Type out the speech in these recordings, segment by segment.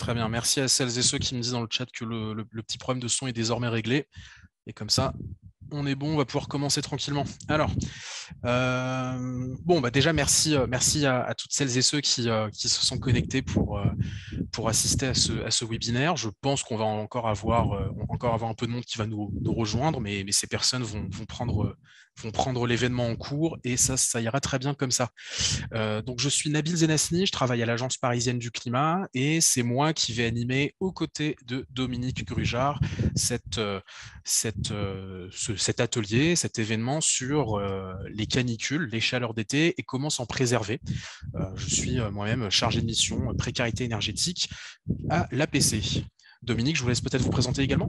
Très bien, merci à celles et ceux qui me disent dans le chat que le petit problème de son est désormais réglé. Et comme ça, on est bon, on va pouvoir commencer tranquillement. Alors, bon, bah déjà, merci à toutes celles et ceux qui se sont connectés pour assister à ce webinaire. Je pense qu'on va encore avoir un peu de monde qui va nous rejoindre, mais ces personnes vont prendre l'événement en cours et ça ira très bien comme ça. Donc, je suis Nabil Zenasni, je travaille à l'Agence parisienne du climat et c'est moi qui vais animer aux côtés de Dominique Grugeard cet atelier, cet événement sur les canicules, les chaleurs d'été et comment s'en préserver. Je suis moi-même chargé de mission précarité énergétique à l'APC. Dominique, je vous laisse peut-être vous présenter également.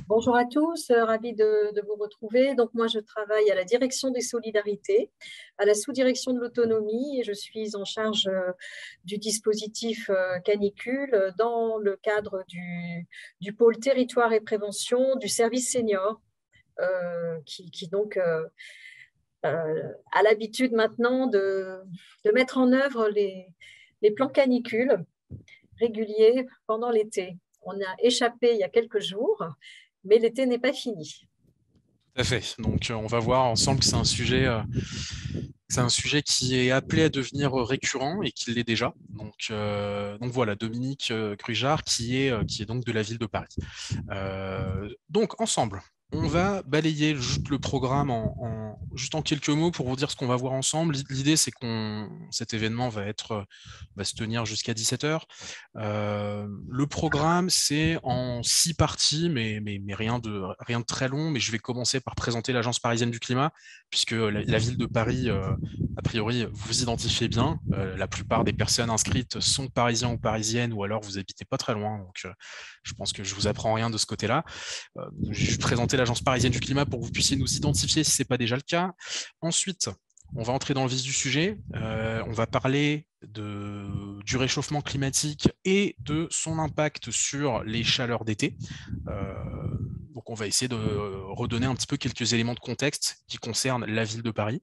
Bonjour à tous, ravi de vous retrouver. Donc moi, je travaille à la direction des solidarités, à la sous-direction de l'autonomie et je suis en charge du dispositif canicule dans le cadre du pôle territoire et prévention du service senior qui donc a l'habitude maintenant de mettre en œuvre les plans canicules réguliers pendant l'été. On a échappé il y a quelques jours, mais l'été n'est pas fini. Tout à fait. Donc, on va voir ensemble que c'est un sujet qui est appelé à devenir récurrent et qui l'est déjà. Donc voilà, Dominique Grugeard, qui est donc de la ville de Paris. Donc, ensemble, on va balayer juste le programme juste en quelques mots pour vous dire ce qu'on va voir ensemble. L'idée, c'est cet événement va se tenir jusqu'à 17h. Le programme, c'est en 6 parties, mais rien de très long. Mais je vais commencer par présenter l'Agence parisienne du climat, puisque la ville de Paris, a priori, vous identifiez bien. La plupart des personnes inscrites sont parisiens ou parisiennes, ou alors vous habitez pas très loin. Donc, je pense que je vous apprends rien de ce côté-là. Je vais présenter l'Agence parisienne du climat pour que vous puissiez nous identifier si ce n'est pas déjà le cas. Ensuite, on va entrer dans le vif du sujet. On va parler du réchauffement climatique et de son impact sur les chaleurs d'été. Donc, on va essayer de redonner un petit peu quelques éléments de contexte qui concernent la ville de Paris.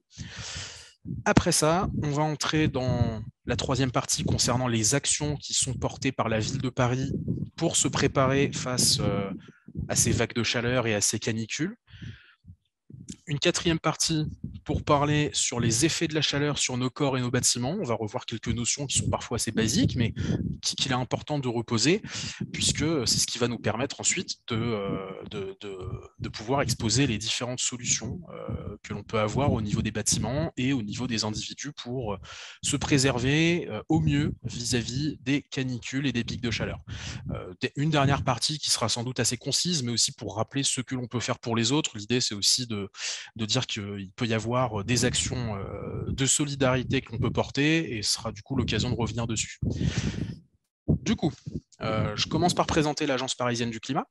Après ça, on va entrer dans la troisième partie concernant les actions qui sont portées par la ville de Paris pour se préparer face à ces vagues de chaleur et à ces canicules. Une quatrième partie pour parler sur les effets de la chaleur sur nos corps et nos bâtiments. On va revoir quelques notions qui sont parfois assez basiques, mais qu'il est important de reposer, puisque c'est ce qui va nous permettre ensuite de pouvoir exposer les différentes solutions que l'on peut avoir au niveau des bâtiments et au niveau des individus pour se préserver au mieux vis-à-vis des canicules et des pics de chaleur. Une dernière partie qui sera sans doute assez concise, mais aussi pour rappeler ce que l'on peut faire pour les autres. L'idée, c'est aussi de dire qu'il peut y avoir des actions de solidarité que l'on peut porter et ce sera du coup l'occasion de revenir dessus. Du coup, je commence par présenter l'Agence parisienne du climat.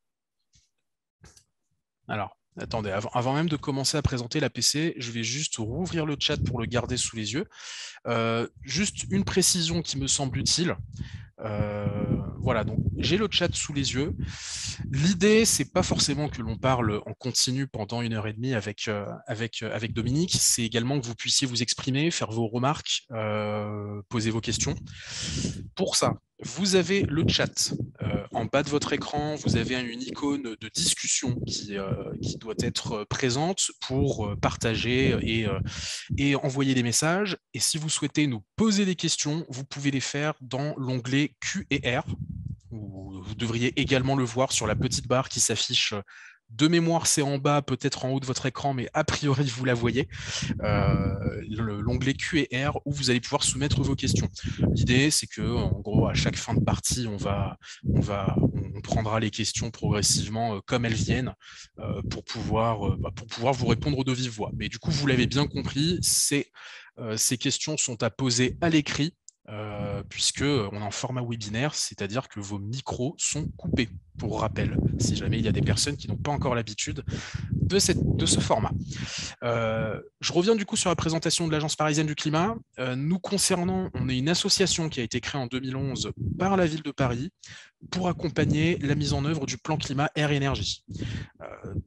Alors, attendez, avant même de commencer à présenter l'APC, je vais juste rouvrir le chat pour le garder sous les yeux. Juste une précision qui me semble utile. Voilà, donc j'ai le chat sous les yeux. L'idée, c'est pas forcément que l'on parle en continu pendant 1h30 avec Dominique, c'est également que vous puissiez vous exprimer, faire vos remarques, poser vos questions. Pour ça, vous avez le chat. En bas de votre écran, vous avez une icône de discussion qui doit être présente pour partager et envoyer des messages. Et si vous souhaitez nous poser des questions, vous pouvez les faire dans l'onglet Q&R. Vous devriez également le voir sur la petite barre qui s'affiche. De mémoire, c'est en bas, peut-être en haut de votre écran, mais a priori, vous la voyez. L'onglet Q&R où vous allez pouvoir soumettre vos questions. L'idée, c'est que, en gros, à chaque fin de partie, on prendra les questions progressivement comme elles viennent pour pouvoir vous répondre de vive voix. Mais du coup, vous l'avez bien compris, ces questions sont à poser à l'écrit puisque on est en format webinaire, c'est-à-dire que vos micros sont coupés. pour rappel, si jamais il y a des personnes qui n'ont pas encore l'habitude de ce format. Je reviens du coup sur la présentation de l'Agence parisienne du climat. Nous concernant, on est une association qui a été créée en 2011 par la ville de Paris pour accompagner la mise en œuvre du plan climat air énergie.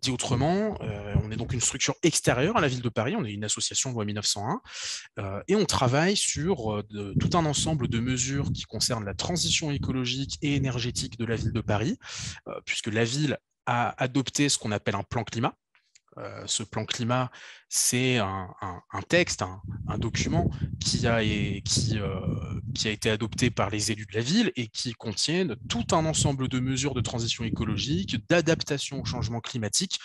Dit autrement, on est donc une structure extérieure à la ville de Paris, on est une association loi 1901, et on travaille sur tout un ensemble de mesures qui concernent la transition écologique et énergétique de la ville de Paris, puisque la ville a adopté ce qu'on appelle un plan climat. Ce plan climat, c'est un texte, un document qui a été adopté par les élus de la ville et qui contient tout un ensemble de mesures de transition écologique, d'adaptation au changement climatique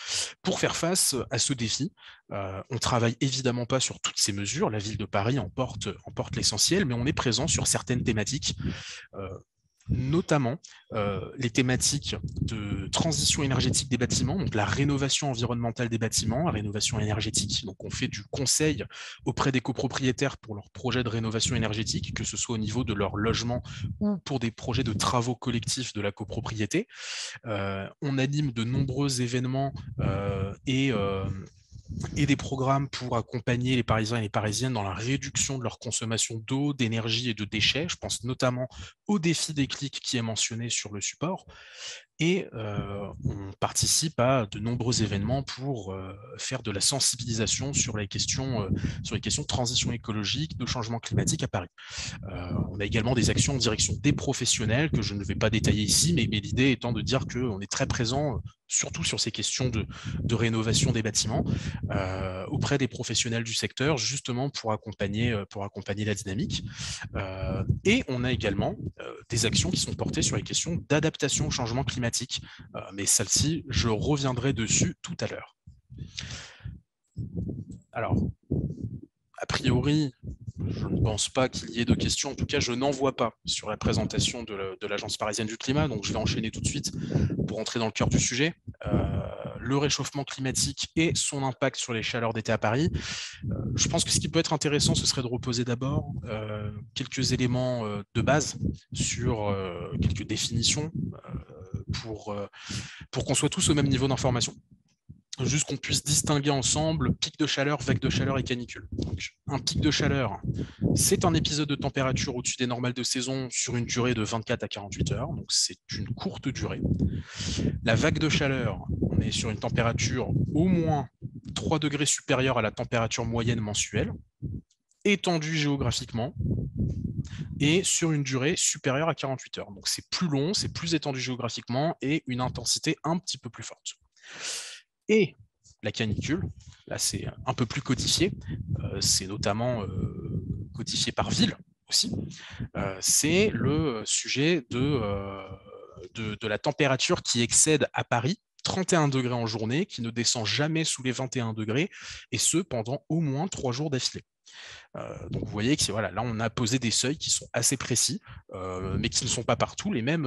pour faire face à ce défi. On ne travaille évidemment pas sur toutes ces mesures, la ville de Paris en porte l'essentiel, mais on est présent sur certaines thématiques, notamment les thématiques de transition énergétique des bâtiments, donc la rénovation environnementale des bâtiments, la rénovation énergétique. Donc on fait du conseil auprès des copropriétaires pour leurs projets de rénovation énergétique, que ce soit au niveau de leur logement ou pour des projets de travaux collectifs de la copropriété. On anime de nombreux événements et des programmes pour accompagner les Parisiens et les Parisiennes dans la réduction de leur consommation d'eau, d'énergie et de déchets. Je pense notamment au défi des clics qui est mentionné sur le support. Et on participe à de nombreux événements pour faire de la sensibilisation sur les questions de transition écologique, de changement climatique à Paris. On a également des actions en direction des professionnels que je ne vais pas détailler ici, mais l'idée étant de dire qu'on est très présent surtout sur ces questions de rénovation des bâtiments auprès des professionnels du secteur, justement pour accompagner la dynamique. Et on a également des actions qui sont portées sur les questions d'adaptation au changement climatique. Mais celle-ci, je reviendrai dessus tout à l'heure. Alors, a priori, je ne pense pas qu'il y ait de questions. En tout cas, je n'en vois pas sur la présentation de l'Agence parisienne du climat. Donc, je vais enchaîner tout de suite pour entrer dans le cœur du sujet. Le réchauffement climatique et son impact sur les chaleurs d'été à Paris. Je pense que ce qui peut être intéressant, ce serait de reposer d'abord quelques éléments de base sur quelques définitions pour qu'on soit tous au même niveau d'information. Juste qu'on puisse distinguer ensemble pic de chaleur, vague de chaleur et canicule. Donc, un pic de chaleur, c'est un épisode de température au-dessus des normales de saison sur une durée de 24 à 48 heures, donc c'est une courte durée. La vague de chaleur, on est sur une température au moins 3 degrés supérieure à la température moyenne mensuelle, étendue géographiquement, et sur une durée supérieure à 48 heures. Donc c'est plus long, c'est plus étendu géographiquement et une intensité un petit peu plus forte. Et la canicule, là c'est un peu plus codifié, c'est notamment codifié par ville aussi, c'est le sujet de la température qui excède à Paris 31 degrés en journée, qui ne descend jamais sous les 21 degrés, et ce pendant au moins 3 jours d'affilée. Donc vous voyez que voilà, là on a posé des seuils qui sont assez précis, mais qui ne sont pas partout les mêmes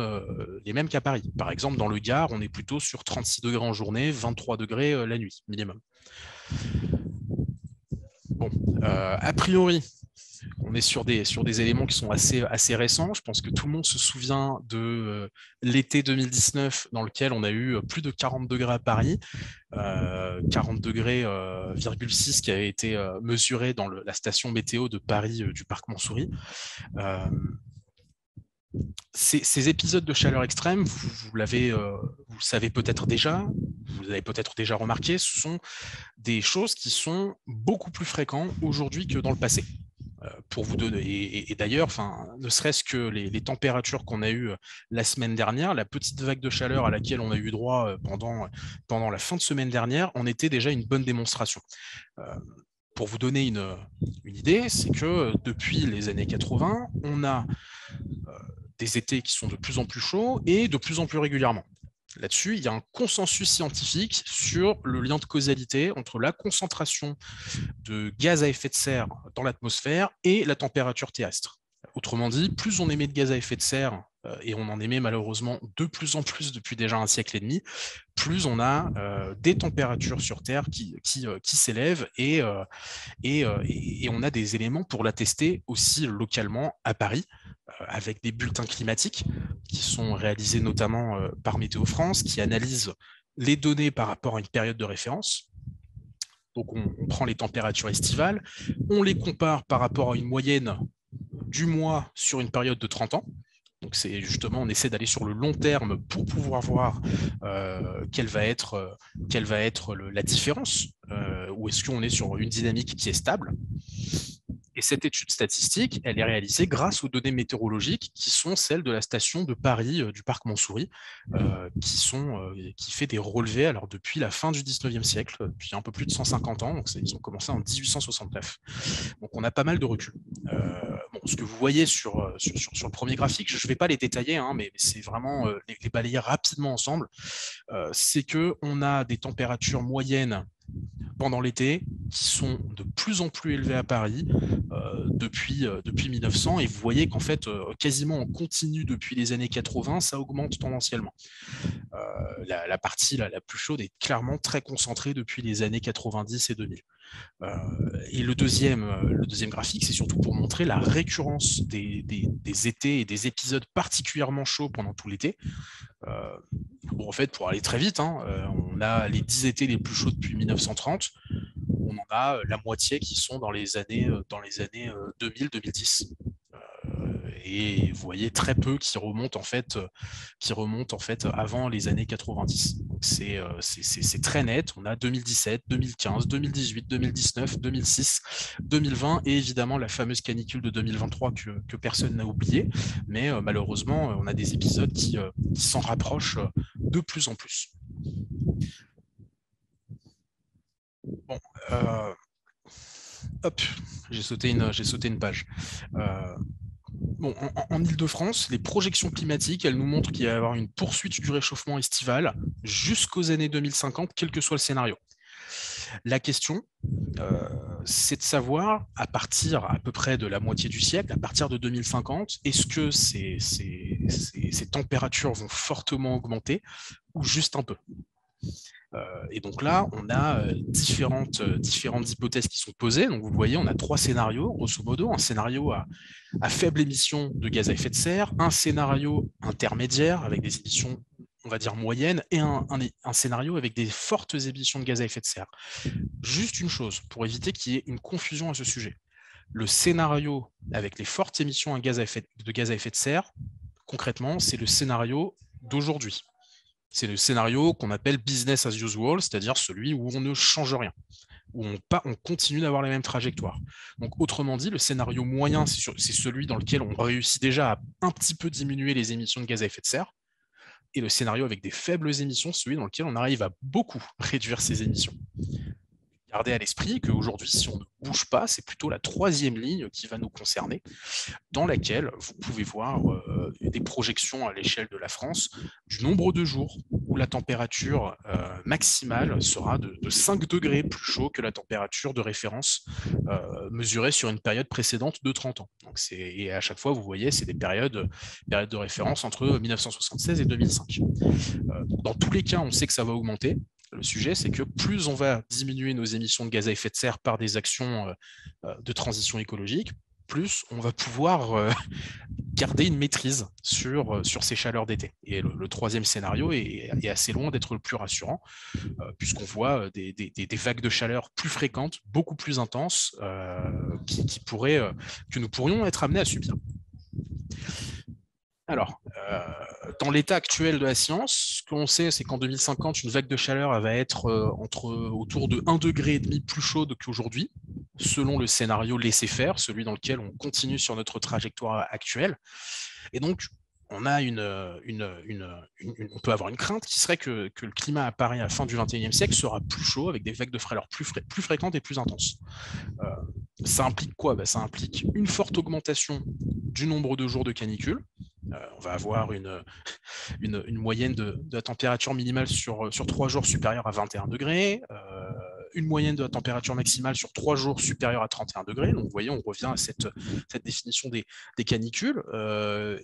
qu'à Paris. Par exemple, dans le Gard, on est plutôt sur 36 degrés en journée, 23 degrés la nuit, minimum. Bon, a priori, on est sur des éléments qui sont assez récents. Je pense que tout le monde se souvient de l'été 2019 dans lequel on a eu plus de 40 degrés à Paris, 40 degrés, 6 qui avait été mesuré dans la station météo de Paris du parc Montsouris. Ces épisodes de chaleur extrême, vous le savez peut-être déjà, vous l'avez peut-être déjà remarqué, ce sont des choses qui sont beaucoup plus fréquentes aujourd'hui que dans le passé. Pour vous donner, et d'ailleurs, ne serait-ce que les températures qu'on a eues la semaine dernière, la petite vague de chaleur à laquelle on a eu droit pendant la fin de semaine dernière, en était déjà une bonne démonstration. Pour vous donner une idée, c'est que depuis les années 80, on a des étés qui sont de plus en plus chauds et de plus en plus régulièrement. Là-dessus, il y a un consensus scientifique sur le lien de causalité entre la concentration de gaz à effet de serre dans l'atmosphère et la température terrestre. Autrement dit, plus on émet de gaz à effet de serre, et on en émet malheureusement de plus en plus depuis déjà un siècle et demi, plus on a des températures sur Terre qui s'élèvent et on a des éléments pour l'attester aussi localement à Paris. avec des bulletins climatiques qui sont réalisés notamment par Météo France, qui analysent les données par rapport à une période de référence. Donc on prend les températures estivales, on les compare par rapport à une moyenne du mois sur une période de 30 ans. Donc c'est justement, on essaie d'aller sur le long terme pour pouvoir voir quelle va être la différence, ou est-ce qu'on est sur une dynamique qui est stable. Et cette étude statistique, elle est réalisée grâce aux données météorologiques qui sont celles de la station de Paris du parc Montsouris, qui fait des relevés alors, depuis la fin du 19e siècle, depuis un peu plus de 150 ans. Donc ils ont commencé en 1869. Donc on a pas mal de recul. Ce que vous voyez sur le premier graphique, je ne vais pas les détailler, hein, mais c'est vraiment les balayer rapidement ensemble. C'est qu'on a des températures moyennes pendant l'été qui sont de plus en plus élevées à Paris depuis 1900, et vous voyez qu'en fait quasiment en continu depuis les années 80, ça augmente tendanciellement. La partie la plus chaude est clairement très concentrée depuis les années 90 et 2000. Et le deuxième graphique, c'est surtout pour montrer la récurrence des étés et des épisodes particulièrement chauds pendant tout l'été. En fait, pour aller très vite, on a les 10 étés les plus chauds depuis 1930. On en a la moitié qui sont dans les années 2000-2010. Et vous voyez très peu qui remontent en fait avant les années 90. C'est très net. On a 2017, 2015, 2018, 2019, 2006, 2020 et évidemment la fameuse canicule de 2023 que personne n'a oublié. Mais malheureusement, on a des épisodes qui s'en rapprochent de plus en plus. Bon, hop, j'ai sauté une page. Bon, en Île-de-France, les projections climatiques, elles nous montrent qu'il va y avoir une poursuite du réchauffement estival jusqu'aux années 2050, quel que soit le scénario. La question, c'est de savoir, à partir à peu près de la moitié du siècle, à partir de 2050, est-ce que ces températures vont fortement augmenter ou juste un peu ? Et donc là, on a différentes hypothèses qui sont posées. Donc vous le voyez, on a 3 scénarios, grosso modo. Un scénario à faible émission de gaz à effet de serre, un scénario intermédiaire avec des émissions, on va dire, moyennes, et un scénario avec des fortes émissions de gaz à effet de serre. Juste une chose, pour éviter qu'il y ait une confusion à ce sujet. Le scénario avec les fortes émissions de gaz à effet de serre, concrètement, c'est le scénario d'aujourd'hui. C'est le scénario qu'on appelle business as usual, c'est-à-dire celui où on ne change rien, où on continue d'avoir les mêmes trajectoires. Donc, autrement dit, le scénario moyen, c'est celui dans lequel on réussit déjà à un petit peu diminuer les émissions de gaz à effet de serre. Et le scénario avec des faibles émissions, celui dans lequel on arrive à beaucoup réduire ces émissions. Gardez à l'esprit qu'aujourd'hui, si on ne bouge pas, c'est plutôt la 3e ligne qui va nous concerner, dans laquelle vous pouvez voir des projections à l'échelle de la France du nombre de jours où la température maximale sera de 5 degrés plus chaud que la température de référence mesurée sur une période précédente de 30 ans. Donc et à chaque fois, vous voyez, c'est des périodes de référence entre 1976 et 2005. Dans tous les cas, on sait que ça va augmenter. Le sujet, c'est que plus on va diminuer nos émissions de gaz à effet de serre par des actions de transition écologique, plus on va pouvoir garder une maîtrise sur ces chaleurs d'été. Et le 3e scénario est assez loin d'être le plus rassurant, puisqu'on voit des vagues de chaleur plus fréquentes, beaucoup plus intenses, que nous pourrions être amenés à subir. Alors, dans l'état actuel de la science, ce que l'on sait, c'est qu'en 2050, une vague de chaleur va être autour de 1,5 degré plus chaude qu'aujourd'hui, selon le scénario laissez-faire, celui dans lequel on continue sur notre trajectoire actuelle. Et donc, on peut avoir une crainte qui serait que le climat à Paris à la fin du XXIe siècle sera plus chaud, avec des vagues de chaleur plus fréquentes et plus intenses. Ça implique quoi ? Ça implique une forte augmentation du nombre de jours de canicule. On va avoir une moyenne de la température minimale sur 3 jours supérieure à 21 degrés, une moyenne de la température maximale sur 3 jours supérieure à 31 degrés. Donc vous voyez, on revient à cette définition des canicules,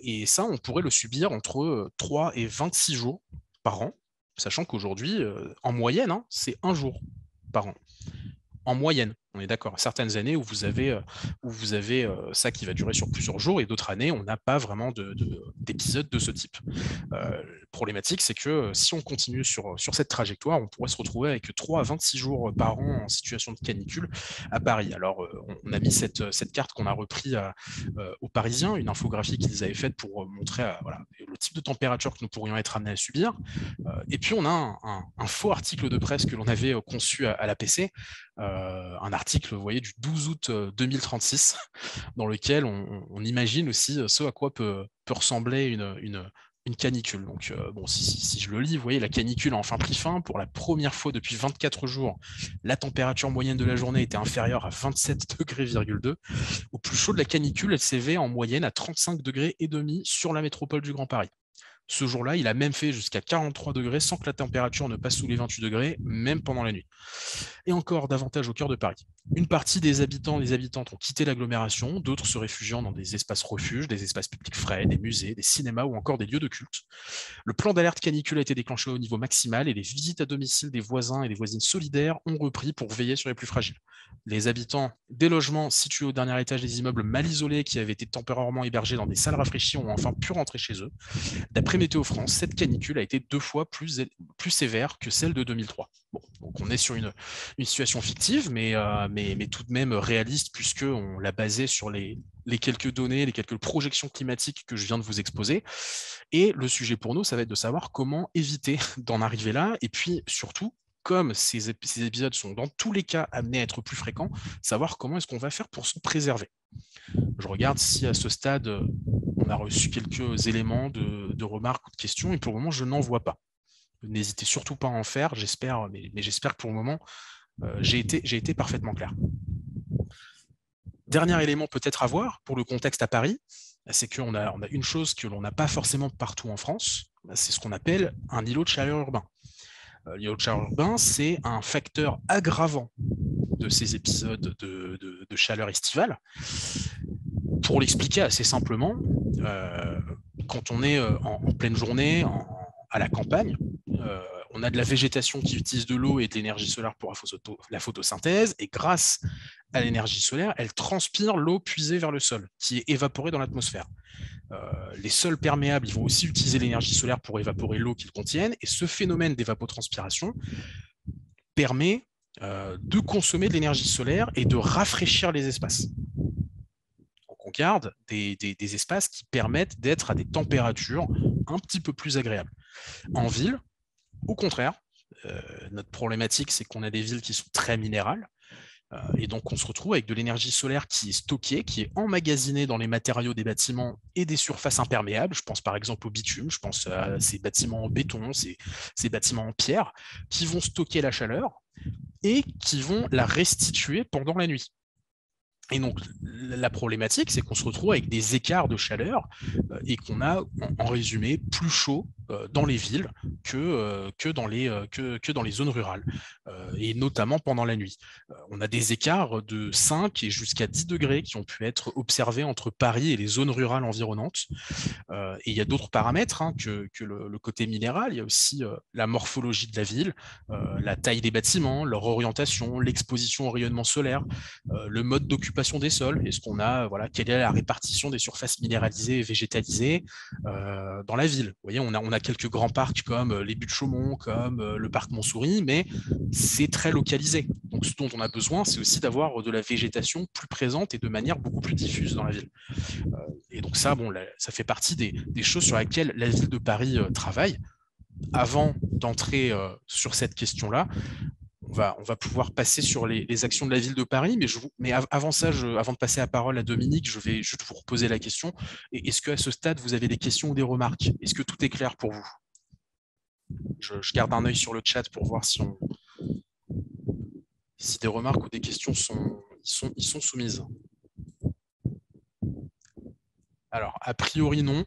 et ça, on pourrait le subir entre 3 et 26 jours par an, sachant qu'aujourd'hui, en moyenne, c'est 1 jour par an. En moyenne. On est d'accord. Certaines années où vous avez ça qui va durer sur plusieurs jours et d'autres années, on n'a pas vraiment d'épisode de ce type. Problématique, c'est que si on continue sur cette trajectoire, on pourrait se retrouver avec 3 à 26 jours par an en situation de canicule à Paris. Alors, on a mis cette carte qu'on a repris aux Parisiens, une infographie qu'ils avaient faite pour montrer voilà, le type de température que nous pourrions être amenés à subir. Et puis, on a un faux article de presse que l'on avait conçu à l'APC, un article, vous voyez, du 12 août 2036, dans lequel on imagine aussi ce à quoi peut ressembler une canicule. Donc, bon, si je le lis, vous voyez, la canicule a enfin pris fin. Pour la première fois depuis 24 jours, la température moyenne de la journée était inférieure à 27 degrés,2. Au plus chaud de la canicule, elle s'élevé en moyenne à 35,5 degrés sur la métropole du Grand Paris. Ce jour-là, il a même fait jusqu'à 43 degrés sans que la température ne passe sous les 28 degrés, même pendant la nuit. Et encore davantage au cœur de Paris. Une partie des habitants et des habitantes ont quitté l'agglomération, d'autres se réfugiant dans des espaces refuges, des espaces publics frais, des musées, des cinémas ou encore des lieux de culte. Le plan d'alerte canicule a été déclenché au niveau maximal et les visites à domicile des voisins et des voisines solidaires ont repris pour veiller sur les plus fragiles. Les habitants des logements situés au dernier étage des immeubles mal isolés qui avaient été temporairement hébergés dans des salles rafraîchies ont enfin pu rentrer chez eux. D'après Météo France, cette canicule a été 2 fois plus sévère que celle de 2003. Bon, donc on est sur une situation fictive, mais tout de même réaliste, puisqu'on l'a basée sur les quelques données, les quelques projections climatiques que je viens de vous exposer. Et le sujet pour nous, ça va être de savoir comment éviter d'en arriver là, et puis surtout, comme ces épisodes sont dans tous les cas amenés à être plus fréquents, savoir comment est-ce qu'on va faire pour s'en préserver. Je regarde si à ce stade, on a reçu quelques éléments de remarques ou de questions, et pour le moment, je n'en vois pas. N'hésitez surtout pas à en faire, j'espère, mais j'espère que pour le moment, j'ai été parfaitement clair. Dernier élément peut-être à voir pour le contexte à Paris, c'est qu'on a une chose que l'on n'a pas forcément partout en France, c'est ce qu'on appelle un îlot de chaleur urbain. L'îlot de chaleur urbain, c'est un facteur aggravant de ces épisodes de chaleur estivale. Pour l'expliquer assez simplement, quand on est en pleine journée, à la campagne, on a de la végétation qui utilise de l'eau et de l'énergie solaire pour la photosynthèse, et grâce à l'énergie solaire, elle transpire l'eau puisée vers le sol, qui est évaporée dans l'atmosphère. Les sols perméables, ils vont aussi utiliser l'énergie solaire pour évaporer l'eau qu'ils contiennent, et ce phénomène d'évapotranspiration permet de consommer de l'énergie solaire et de rafraîchir les espaces. Donc on garde des espaces qui permettent d'être à des températures un petit peu plus agréables. En ville, au contraire, notre problématique, c'est qu'on a des villes qui sont très minérales, et donc on se retrouve avec de l'énergie solaire qui est stockée, qui est emmagasinée dans les matériaux des bâtiments et des surfaces imperméables. Je pense par exemple au bitume, je pense à ces bâtiments en béton, ces bâtiments en pierre, qui vont stocker la chaleur et qui vont la restituer pendant la nuit. Et donc, la problématique, c'est qu'on se retrouve avec des écarts de chaleur et qu'on a, en résumé, plus chaud dans les villes que dans les zones rurales, et notamment pendant la nuit. On a des écarts de 5 et jusqu'à 10 degrés qui ont pu être observés entre Paris et les zones rurales environnantes. Et il y a d'autres paramètres que le côté minéral. Il y a aussi la morphologie de la ville, la taille des bâtiments, leur orientation, l'exposition au rayonnement solaire, le mode d'occupation des sols. Est-ce qu'on a, quelle est la répartition des surfaces minéralisées et végétalisées dans la ville? Vous voyez, on a quelques grands parcs comme les Buttes Chaumont, comme le parc Montsouris, mais c'est très localisé. Donc, ce dont on a besoin, c'est aussi d'avoir de la végétation plus présente et de manière beaucoup plus diffuse dans la ville. Et donc ça, ça fait partie des choses sur lesquelles la ville de Paris travaille. Avant d'entrer sur cette question-là, on va pouvoir passer sur les actions de la ville de Paris, mais avant ça, avant de passer la parole à Dominique, je vais juste vous reposer la question. Est-ce qu'à ce stade, vous avez des questions ou des remarques? Est-ce que tout est clair pour vous? Je garde un œil sur le chat pour voir si des remarques ou des questions sont soumises. Alors, a priori, non.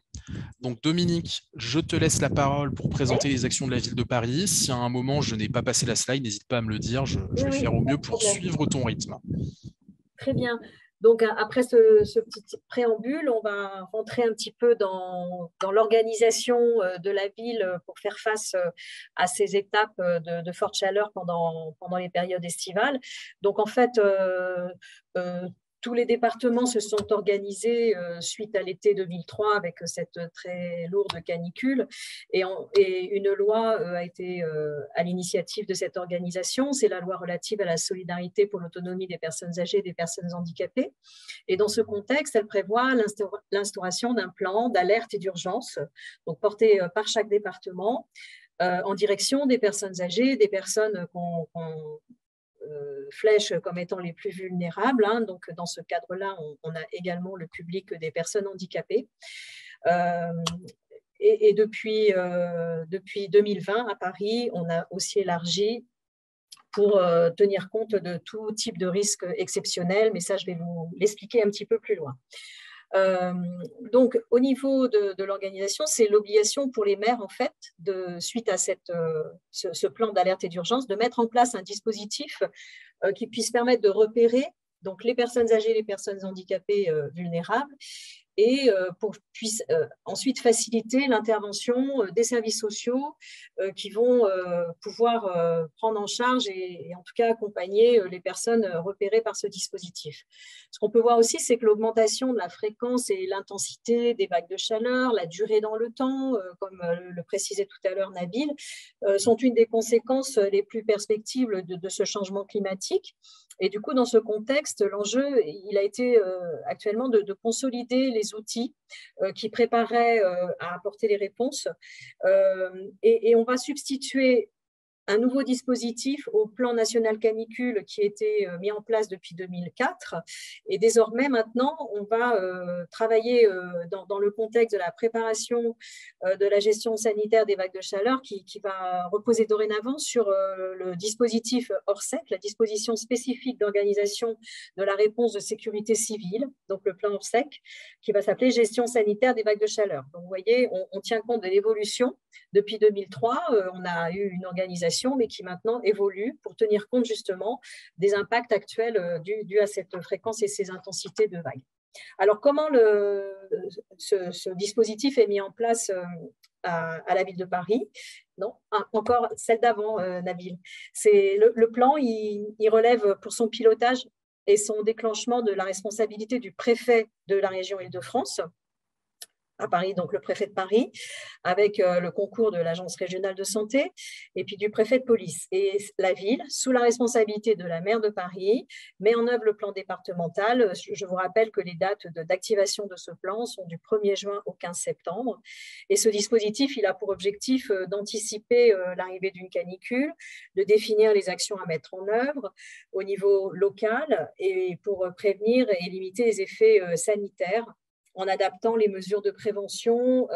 Donc, Dominique, je te laisse la parole pour présenter les actions de la ville de Paris. Si à un moment, je n'ai pas passé la slide, n'hésite pas à me le dire. Je vais faire au mieux pour suivre ton rythme. Très bien. Donc, après ce petit préambule, on va rentrer un petit peu dans l'organisation de la ville pour faire face à ces étapes de forte chaleur pendant les périodes estivales. Donc, en fait, tous les départements se sont organisés suite à l'été 2003 avec cette très lourde canicule et une loi a été à l'initiative de cette organisation. C'est la loi relative à la solidarité pour l'autonomie des personnes âgées et des personnes handicapées. Et dans ce contexte, elle prévoit l'instauration d'un plan d'alerte et d'urgence, donc porté par chaque département en direction des personnes âgées, des personnes qu'on flèche comme étant les plus vulnérables. Donc, dans ce cadre-là, on a également le public des personnes handicapées. Et depuis 2020, à Paris, on a aussi élargi pour tenir compte de tout type de risque exceptionnel, mais ça, je vais vous l'expliquer un petit peu plus loin. Donc, au niveau de l'organisation, c'est l'obligation pour les maires, en fait, suite à ce plan d'alerte et d'urgence, de mettre en place un dispositif qui puisse permettre de repérer donc, les personnes âgées, les personnes handicapées vulnérables, et pour puisse ensuite faciliter l'intervention des services sociaux qui vont pouvoir prendre en charge et en tout cas accompagner les personnes repérées par ce dispositif. Ce qu'on peut voir aussi, c'est que l'augmentation de la fréquence et l'intensité des vagues de chaleur, la durée dans le temps, comme le précisait tout à l'heure Nabil, sont une des conséquences les plus perspectives de ce changement climatique. Et du coup, dans ce contexte, l'enjeu, il a été actuellement de consolider les outils qui prépareraient à apporter les réponses. Et on va substituer un nouveau dispositif au plan national canicule qui a été mis en place depuis 2004. Et désormais, maintenant, on va travailler dans le contexte de la préparation de la gestion sanitaire des vagues de chaleur qui va reposer dorénavant sur le dispositif ORSEC, la disposition spécifique d'organisation de la réponse de sécurité civile, donc le plan ORSEC, qui va s'appeler gestion sanitaire des vagues de chaleur. Donc, vous voyez, on tient compte de l'évolution. Depuis 2003, on a eu une organisation mais qui maintenant évolue pour tenir compte justement des impacts actuels dus à cette fréquence et ces intensités de vagues. Alors, comment ce dispositif est mis en place à la ville de Paris? Non, encore celle d'avant, Nabil. Le plan, il relève pour son pilotage et son déclenchement de la responsabilité du préfet de la région Île-de-France, à Paris, donc le préfet de Paris, avec le concours de l'Agence régionale de santé, et puis du préfet de police. Et la ville, sous la responsabilité de la maire de Paris, met en œuvre le plan départemental. Je vous rappelle que les dates d'activation de ce plan sont du 1er juin au 15 septembre. Et ce dispositif, il a pour objectif d'anticiper l'arrivée d'une canicule, de définir les actions à mettre en œuvre au niveau local et pour prévenir et limiter les effets sanitaires en adaptant les mesures de prévention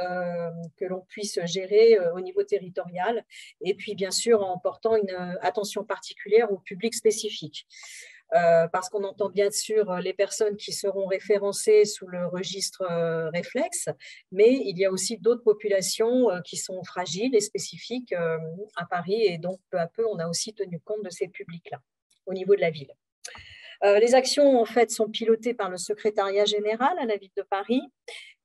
que l'on puisse gérer au niveau territorial et puis bien sûr en portant une attention particulière au public spécifique. Parce qu'on entend bien sûr les personnes qui seront référencées sous le registre réflexe, mais il y a aussi d'autres populations qui sont fragiles et spécifiques à Paris et donc peu à peu on a aussi tenu compte de ces publics-là au niveau de la ville. Les actions, en fait, sont pilotées par le secrétariat général à la ville de Paris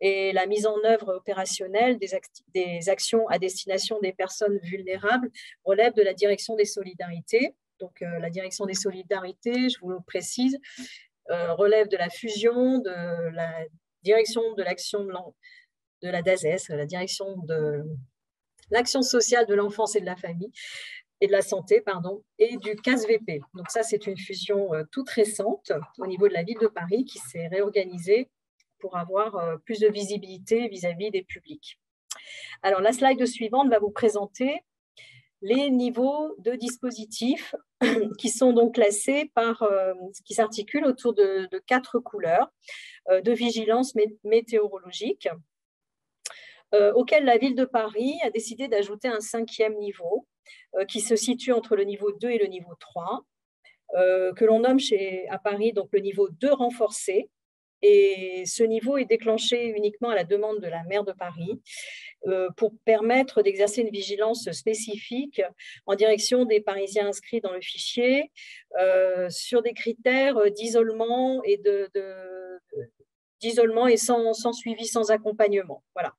et la mise en œuvre opérationnelle des actions à destination des personnes vulnérables relève de la direction des solidarités. Donc, la direction des solidarités, je vous le précise, relève de la fusion de la direction de l'action de la DASES, la direction de l'action sociale de l'enfance et de la famille, et de la santé, pardon, et du CASVP. Donc ça, c'est une fusion toute récente au niveau de la ville de Paris qui s'est réorganisée pour avoir plus de visibilité vis-à-vis des publics. Alors, la slide suivante va vous présenter les niveaux de dispositifs qui sont donc classés qui s'articulent autour de 4 couleurs de vigilance météorologique, auquel la ville de Paris a décidé d'ajouter un 5e niveau qui se situe entre le niveau 2 et le niveau 3, que l'on nomme à Paris donc le niveau 2 renforcé, Et ce niveau est déclenché uniquement à la demande de la maire de Paris pour permettre d'exercer une vigilance spécifique en direction des Parisiens inscrits dans le fichier sur des critères d'isolement et sans suivi, sans accompagnement. Voilà.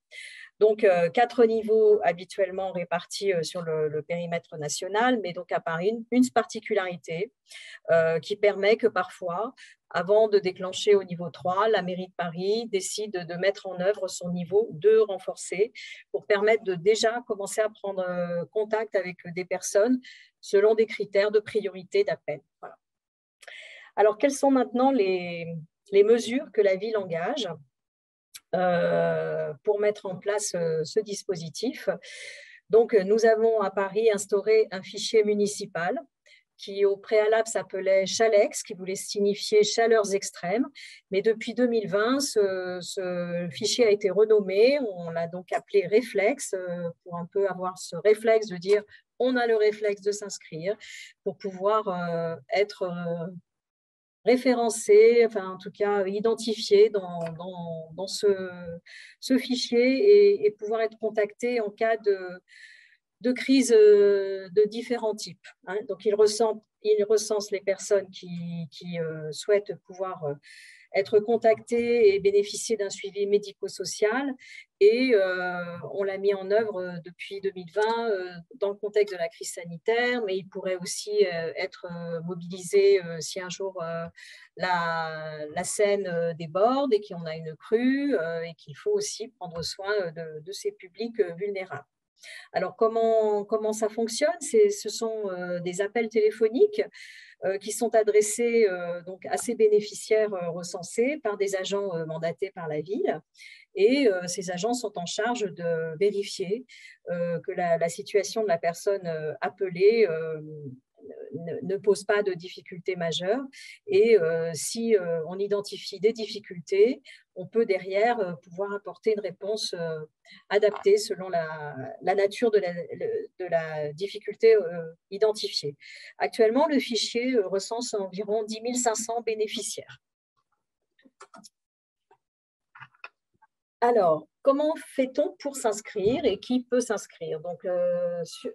Donc, 4 niveaux habituellement répartis sur le périmètre national, mais donc à Paris, une particularité qui permet que parfois, avant de déclencher au niveau 3, la mairie de Paris décide de mettre en œuvre son niveau 2 renforcé pour permettre de déjà commencer à prendre contact avec des personnes selon des critères de priorité d'appel. Voilà. Alors, quelles sont maintenant les mesures que la ville engage pour mettre en place ce dispositif? Donc, nous avons à Paris instauré un fichier municipal qui au préalable s'appelait Chalex, qui voulait signifier chaleurs extrêmes. Mais depuis 2020, ce fichier a été renommé. On l'a donc appelé Réflexe, pour un peu avoir ce réflexe de dire on a le réflexe de s'inscrire pour pouvoir être référencé, enfin en tout cas identifié dans ce fichier et pouvoir être contacté en cas de crises de différents types. Hein. Donc, il recense les personnes qui souhaitent pouvoir être contactées et bénéficier d'un suivi médico-social. Et on l'a mis en œuvre depuis 2020 dans le contexte de la crise sanitaire, mais il pourrait aussi être mobilisé si un jour la Seine déborde et qu'on a une crue et qu'il faut aussi prendre soin de ces publics vulnérables. Alors, comment ça fonctionne? Ce sont des appels téléphoniques qui sont adressés donc à ces bénéficiaires recensés par des agents mandatés par la ville. Et ces agents sont en charge de vérifier que la situation de la personne appelée ne pose pas de difficultés majeures. Et si on identifie des difficultés, on peut derrière pouvoir apporter une réponse adaptée selon la nature de la difficulté identifiée. Actuellement, le fichier recense environ 10 500 bénéficiaires. Alors, comment fait-on pour s'inscrire et qui peut s'inscrire? Donc,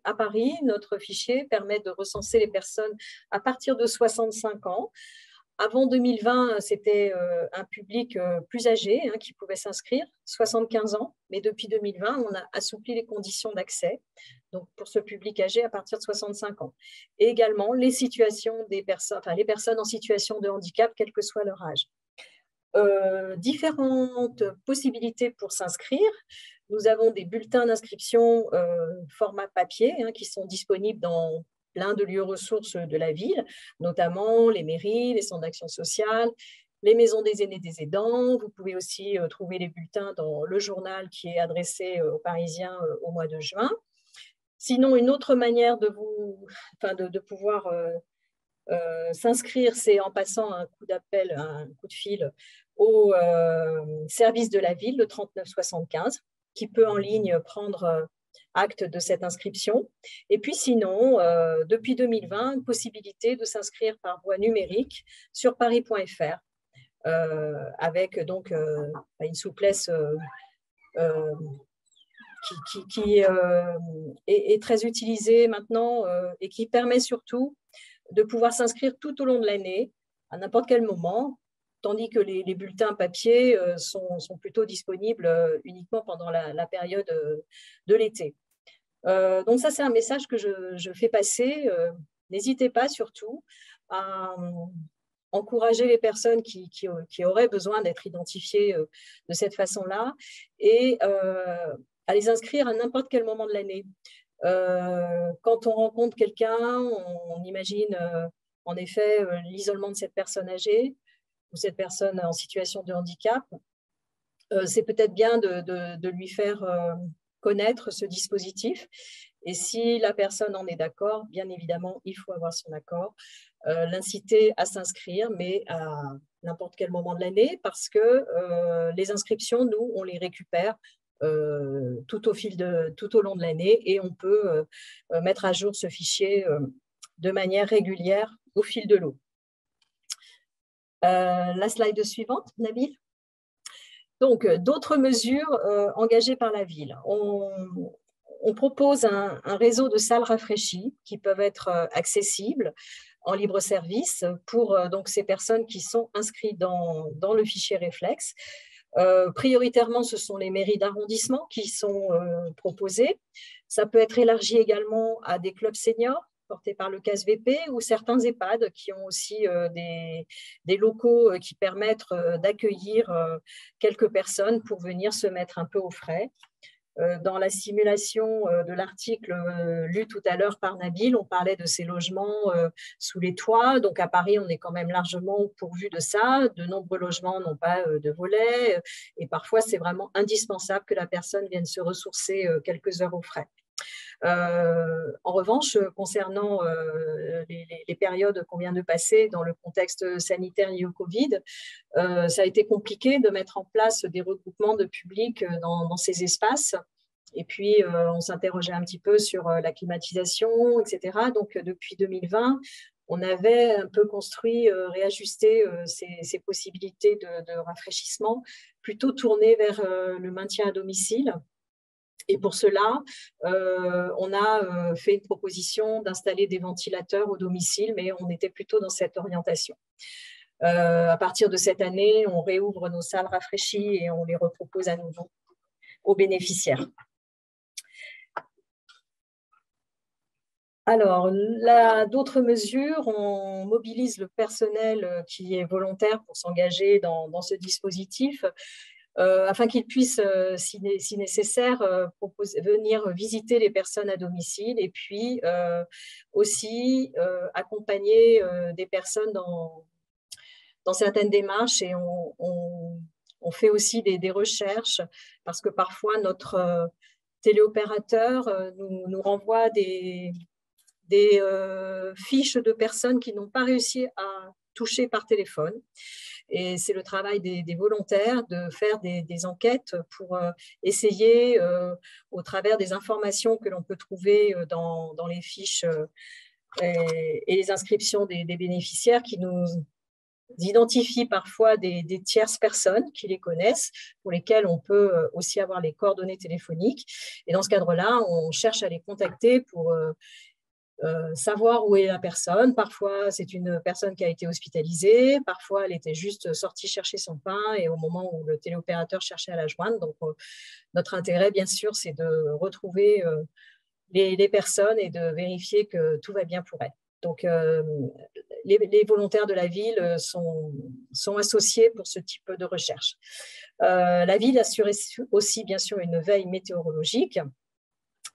à Paris, notre fichier permet de recenser les personnes à partir de 65 ans. Avant 2020, c'était un public plus âgé qui pouvait s'inscrire, 75 ans. Mais depuis 2020, on a assoupli les conditions d'accès donc pour ce public âgé à partir de 65 ans. Et également, les personnes en situation de handicap, quel que soit leur âge. Différentes possibilités pour s'inscrire. Nous avons des bulletins d'inscription format papier qui sont disponibles dans plein de lieux ressources de la ville, notamment les mairies, les centres d'action sociale, les maisons des aînés des aidants. Vous pouvez aussi trouver les bulletins dans le journal qui est adressé aux Parisiens au mois de juin. Sinon, une autre manière de pouvoir s'inscrire, c'est en passant un coup d'appel, un coup de fil au service de la ville, le 3975, qui peut en ligne prendre acte de cette inscription. Et puis sinon, depuis 2020, une possibilité de s'inscrire par voie numérique sur paris.fr, avec donc une souplesse qui est très utilisée maintenant et qui permet surtout de pouvoir s'inscrire tout au long de l'année, à n'importe quel moment, tandis que les bulletins papier sont plutôt disponibles uniquement pendant la période de l'été. Donc ça, c'est un message que je fais passer. N'hésitez pas surtout à encourager les personnes qui auraient besoin d'être identifiées de cette façon-là et à les inscrire à n'importe quel moment de l'année. Quand on rencontre quelqu'un, on imagine en effet l'isolement de cette personne âgée ou cette personne en situation de handicap. C'est peut-être bien de lui faire connaître ce dispositif. Et si la personne en est d'accord, bien évidemment, il faut avoir son accord, l'inciter à s'inscrire, mais à n'importe quel moment de l'année, parce que les inscriptions, nous, on les récupère tout au long de l'année et on peut mettre à jour ce fichier de manière régulière au fil de l'eau. La slide suivante, Nabil. Donc, d'autres mesures engagées par la ville. On propose un réseau de salles rafraîchies qui peuvent être accessibles en libre service pour donc ces personnes qui sont inscrites dans le fichier réflexe. Prioritairement, ce sont les mairies d'arrondissement qui sont proposées. Ça peut être élargi également à des clubs seniors portés par le CASVP ou certains EHPAD qui ont aussi des locaux qui permettent d'accueillir quelques personnes pour venir se mettre un peu aux frais. Dans la simulation de l'article lu tout à l'heure par Nabil, on parlait de ces logements sous les toits. Donc à Paris, on est quand même largement pourvu de ça. De nombreux logements n'ont pas de volets et parfois, c'est vraiment indispensable que la personne vienne se ressourcer quelques heures aux frais. En revanche, concernant les périodes qu'on vient de passer dans le contexte sanitaire lié au Covid, ça a été compliqué de mettre en place des regroupements de public dans ces espaces. Et puis, on s'interrogeait un petit peu sur la climatisation, etc. Donc, depuis 2020, on avait un peu construit, réajusté ces possibilités de rafraîchissement, plutôt tournées vers le maintien à domicile. Et pour cela, on a fait une proposition d'installer des ventilateurs au domicile, mais on était plutôt dans cette orientation. À partir de cette année, on réouvre nos salles rafraîchies et on les repropose à nouveau aux bénéficiaires. Alors, d'autres mesures, on mobilise le personnel qui est volontaire pour s'engager dans ce dispositif. Afin qu'ils puissent, si nécessaire, venir visiter les personnes à domicile et puis aussi accompagner des personnes dans certaines démarches. Et on fait aussi des recherches parce que parfois notre téléopérateur nous renvoie des fiches de personnes qui n'ont pas réussi à toucher par téléphone. Et c'est le travail des volontaires de faire des enquêtes pour essayer, au travers des informations que l'on peut trouver dans les fiches et les inscriptions des bénéficiaires, qui nous identifient parfois des tierces personnes qui les connaissent, pour lesquelles on peut aussi avoir les coordonnées téléphoniques. Et dans ce cadre-là, on cherche à les contacter pour savoir où est la personne. Parfois, c'est une personne qui a été hospitalisée. Parfois, elle était juste sortie chercher son pain et au moment où le téléopérateur cherchait à la joindre. Donc, notre intérêt, bien sûr, c'est de retrouver les personnes et de vérifier que tout va bien pour elles. Donc, les volontaires de la ville sont associés pour ce type de recherche. La ville assure aussi, bien sûr, une veille météorologique.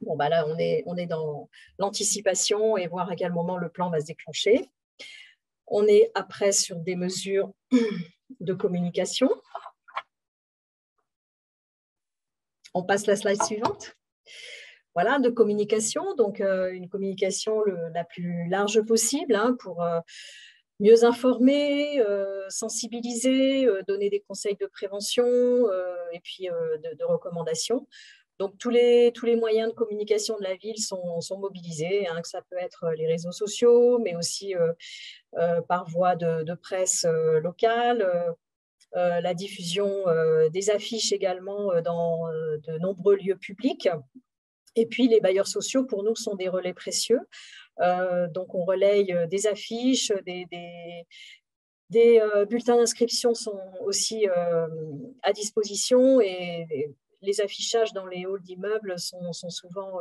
Bon, bah là, on est dans l'anticipation et voir à quel moment le plan va se déclencher. On est après sur des mesures de communication. On passe la slide suivante. Voilà, de communication. Donc, une communication la plus large possible pour mieux informer, sensibiliser, donner des conseils de prévention et puis de recommandations. Donc, tous les moyens de communication de la ville sont mobilisés, que ça peut être les réseaux sociaux, mais aussi par voie de presse locale, la diffusion des affiches également dans de nombreux lieux publics. Et puis, les bailleurs sociaux, pour nous, sont des relais précieux. Donc, on relaye des affiches, des bulletins d'inscription sont aussi à disposition et les affichages dans les halls d'immeubles sont souvent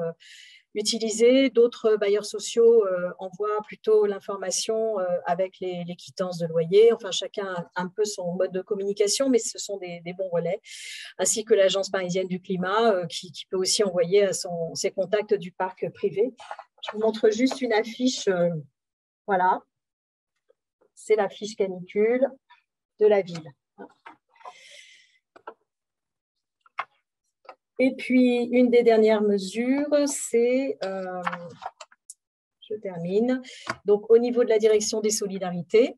utilisés. D'autres bailleurs sociaux envoient plutôt l'information avec les quittances de loyer. Enfin, chacun a un peu son mode de communication, mais ce sont des bons relais. Ainsi que l'Agence parisienne du climat qui peut aussi envoyer à ses contacts du parc privé. Je vous montre juste une affiche. Voilà. C'est l'affiche canicule de la ville. Et puis, une des dernières mesures, c'est, je termine, donc au niveau de la direction des solidarités,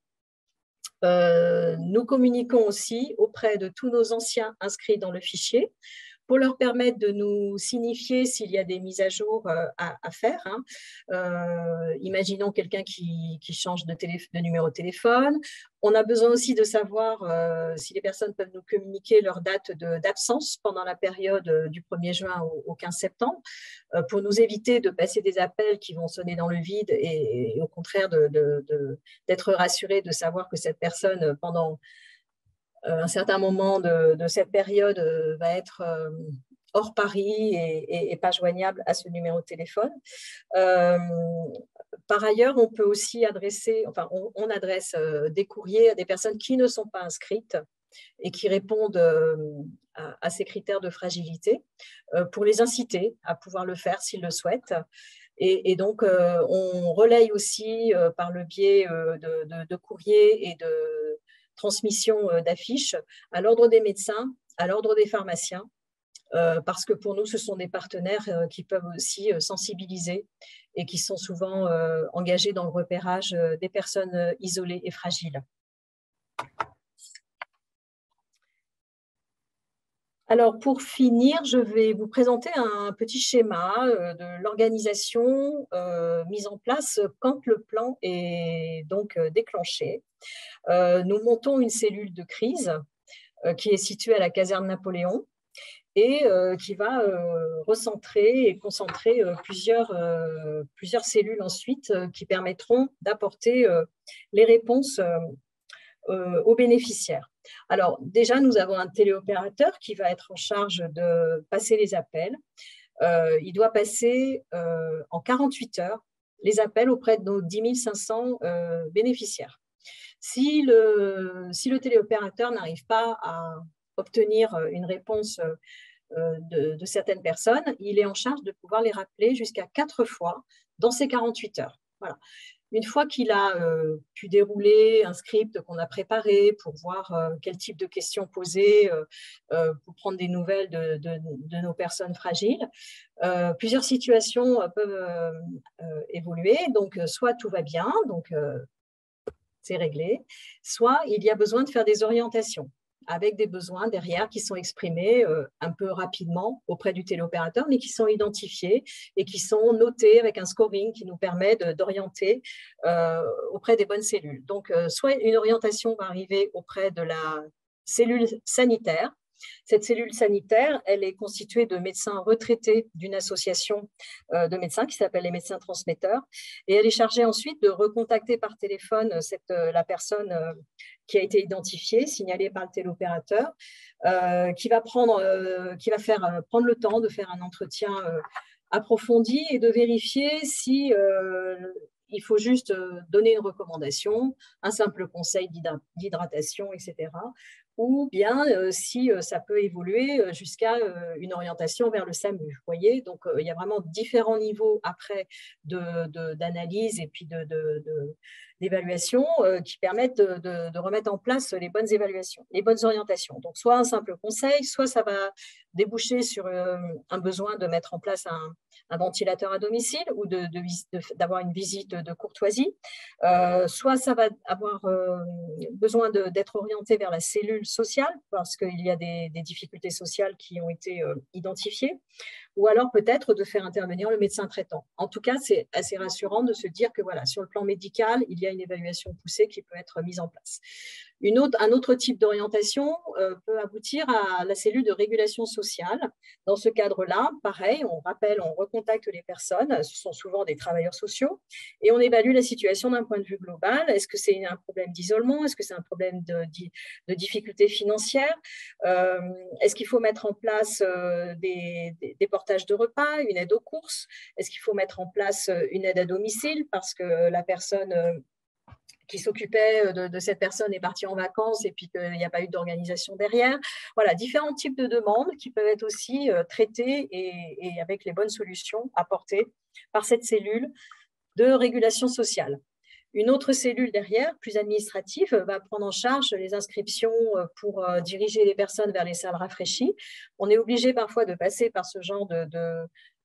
nous communiquons aussi auprès de tous nos anciens inscrits dans le fichier pour leur permettre de nous signifier s'il y a des mises à jour à faire. Imaginons quelqu'un qui change de numéro de téléphone. On a besoin aussi de savoir si les personnes peuvent nous communiquer leur date d'absence pendant la période du 1er juin au 15 septembre, pour nous éviter de passer des appels qui vont sonner dans le vide et au contraire d'être rassurés de savoir que cette personne, pendant un certain moment de cette période, va être hors Paris et pas joignable à ce numéro de téléphone. Par ailleurs, on peut aussi adresser, enfin, on adresse des courriers à des personnes qui ne sont pas inscrites et qui répondent à ces critères de fragilité, pour les inciter à pouvoir le faire s'ils le souhaitent. Et donc, on relaye aussi par le biais de courriers et de transmission d'affiches à l'ordre des médecins, à l'ordre des pharmaciens, parce que pour nous, ce sont des partenaires qui peuvent aussi sensibiliser et qui sont souvent engagés dans le repérage des personnes isolées et fragiles. Alors, pour finir, je vais vous présenter un petit schéma de l'organisation mise en place quand le plan est donc déclenché. Nous montons une cellule de crise qui est située à la caserne Napoléon et qui va recentrer et concentrer plusieurs cellules ensuite qui permettront d'apporter les réponses aux bénéficiaires. Alors, déjà, nous avons un téléopérateur qui va être en charge de passer les appels. Il doit passer en 48 heures les appels auprès de nos 10 500 bénéficiaires. Si le téléopérateur n'arrive pas à obtenir une réponse de certaines personnes, il est en charge de pouvoir les rappeler jusqu'à 4 fois dans ces 48 heures. Voilà. Une fois qu'il a pu dérouler un script qu'on a préparé pour voir quel type de questions poser, pour prendre des nouvelles de nos personnes fragiles, plusieurs situations peuvent évoluer. Donc, soit tout va bien, donc c'est réglé, soit il y a besoin de faire des orientations avec des besoins derrière qui sont exprimés un peu rapidement auprès du téléopérateur, mais qui sont identifiés et qui sont notés avec un scoring qui nous permet d'orienter auprès des bonnes cellules. Donc, soit une orientation va arriver auprès de la cellule sanitaire. Cette cellule sanitaire, elle est constituée de médecins retraités d'une association de médecins qui s'appelle les médecins transmetteurs. Et elle est chargée ensuite de recontacter par téléphone la personne qui a été identifiée, signalée par le téléopérateur, qui va prendre le temps de faire un entretien approfondi et de vérifier si il faut juste donner une recommandation, un simple conseil d'hydratation, etc. Ou bien si ça peut évoluer jusqu'à une orientation vers le SAMU. Vous voyez, donc il y a vraiment différents niveaux après d'analyse et puis d'évaluation qui permettent de remettre en place les bonnes évaluations, les bonnes orientations. Donc, soit un simple conseil, soit ça va déboucher sur un besoin de mettre en place un ventilateur à domicile ou d'avoir une visite de courtoisie. Soit ça va avoir besoin d'être orienté vers la cellule sociale parce qu'il y a des difficultés sociales qui ont été identifiées, ou alors peut-être de faire intervenir le médecin traitant. En tout cas, c'est assez rassurant de se dire que voilà, sur le plan médical, il y a une évaluation poussée qui peut être mise en place. Un autre type d'orientation peut aboutir à la cellule de régulation sociale. Dans ce cadre-là, pareil, on rappelle, on recontacte les personnes, ce sont souvent des travailleurs sociaux, et on évalue la situation d'un point de vue global. Est-ce que c'est un problème d'isolement? Est-ce que c'est un problème de difficultés financières? Est-ce qu'il faut mettre en place des portages de repas, une aide aux courses? Est-ce qu'il faut mettre en place une aide à domicile parce que la personne qui s'occupait de cette personne est partie en vacances et puis qu'il n'y a pas eu d'organisation derrière? Voilà, différents types de demandes qui peuvent être aussi traitées et avec les bonnes solutions apportées par cette cellule de régulation sociale. Une autre cellule derrière, plus administrative, va prendre en charge les inscriptions pour diriger les personnes vers les salles rafraîchies. On est obligé parfois de passer par ce genre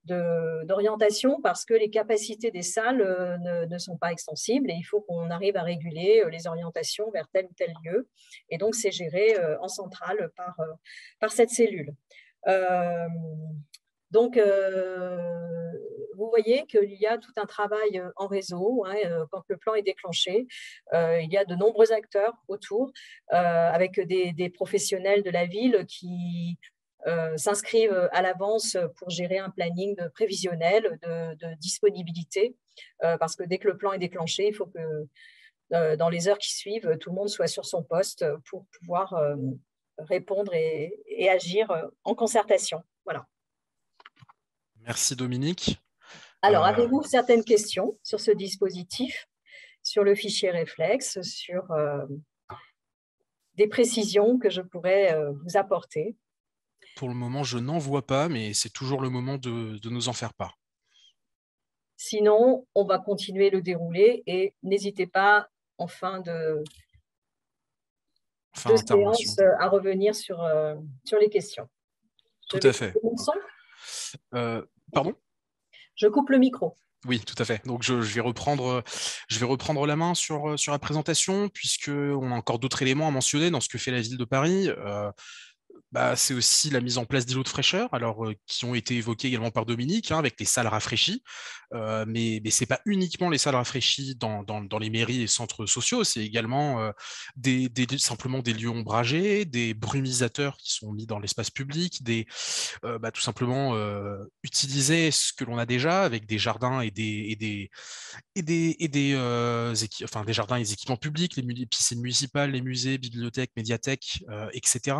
d'orientation parce que les capacités des salles ne sont pas extensibles et il faut qu'on arrive à réguler les orientations vers tel ou tel lieu. Et donc, c'est géré en centrale par cette cellule. Euh, donc, vous voyez qu'il y a tout un travail en réseau, hein, quand le plan est déclenché. Il y a de nombreux acteurs autour, avec des professionnels de la ville qui s'inscrivent à l'avance pour gérer un planning de prévisionnel, de disponibilité, parce que dès que le plan est déclenché, il faut que dans les heures qui suivent, tout le monde soit sur son poste pour pouvoir répondre et agir en concertation. Voilà. Merci Dominique. Alors, avez-vous certaines questions sur ce dispositif, sur le fichier réflexe, sur des précisions que je pourrais vous apporter? Pour le moment, je n'en vois pas, mais c'est toujours le moment de nous en faire part. Sinon, on va continuer le déroulé et n'hésitez pas en fin de séance à revenir sur les questions. Tout à fait. Mon son. Pardon? Je coupe le micro. Oui, tout à fait. Donc, je vais reprendre la main sur la présentation, puisqu'on a encore d'autres éléments à mentionner dans ce que fait la ville de Paris. C'est aussi la mise en place d'îlots de fraîcheur, alors qui ont été évoqués également par Dominique, hein, avec les salles rafraîchies. Mais ce n'est pas uniquement les salles rafraîchies dans les mairies et centres sociaux, c'est également simplement des lieux ombragés, des brumisateurs qui sont mis dans l'espace public, tout simplement utiliser ce que l'on a déjà avec des jardins et des jardins et des équipements publics, les piscines municipales, les musées, bibliothèques, médiathèques, etc.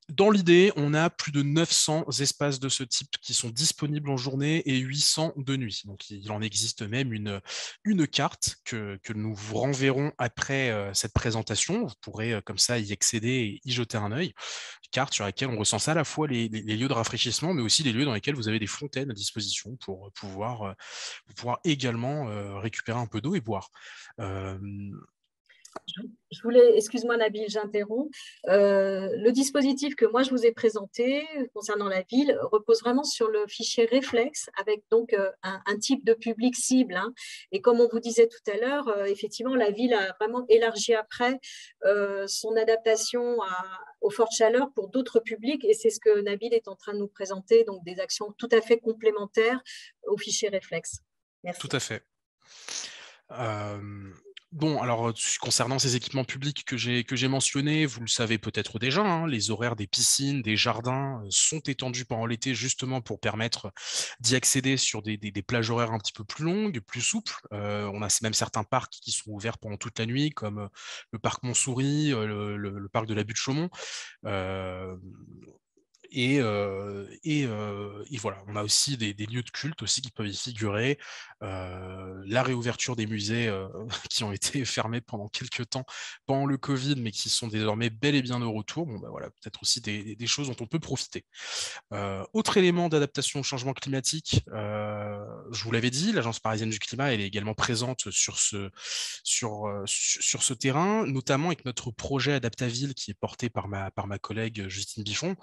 Dans l'idée, on a plus de 900 espaces de ce type qui sont disponibles en journée et 800 de nuit. Donc, il en existe même une carte que nous vous renverrons après cette présentation. Vous pourrez comme ça y accéder et y jeter un œil. Carte sur laquelle on recense à la fois les lieux de rafraîchissement, mais aussi les lieux dans lesquels vous avez des fontaines à disposition pour pouvoir également récupérer un peu d'eau et boire. Je voulais, excuse-moi Nabil, j'interromps. Le dispositif que moi je vous ai présenté concernant la ville repose vraiment sur le fichier réflexe avec donc un type de public cible. Hein. Et comme on vous disait tout à l'heure, effectivement, la ville a vraiment élargi après son adaptation aux fortes chaleurs pour d'autres publics et c'est ce que Nabil est en train de nous présenter, donc des actions tout à fait complémentaires au fichier réflexe. Merci. Tout à fait. Bon, alors concernant ces équipements publics que j'ai mentionnés, vous le savez peut-être déjà, hein, les horaires des piscines, des jardins sont étendus pendant l'été justement pour permettre d'y accéder sur des plages horaires un petit peu plus longues, plus souples. On a même certains parcs qui sont ouverts pendant toute la nuit, comme le parc Montsouris, le parc de la Butte Chaumont. Et voilà, on a aussi des lieux de culte aussi qui peuvent y figurer. La réouverture des musées qui ont été fermés pendant quelques temps pendant le Covid, mais qui sont désormais bel et bien de retour. Bon, voilà, peut-être aussi des choses dont on peut profiter. Autre élément d'adaptation au changement climatique, je vous l'avais dit, l'Agence parisienne du climat, elle est également présente sur ce terrain, notamment avec notre projet Adaptaville qui est porté par ma collègue Justine Bichon.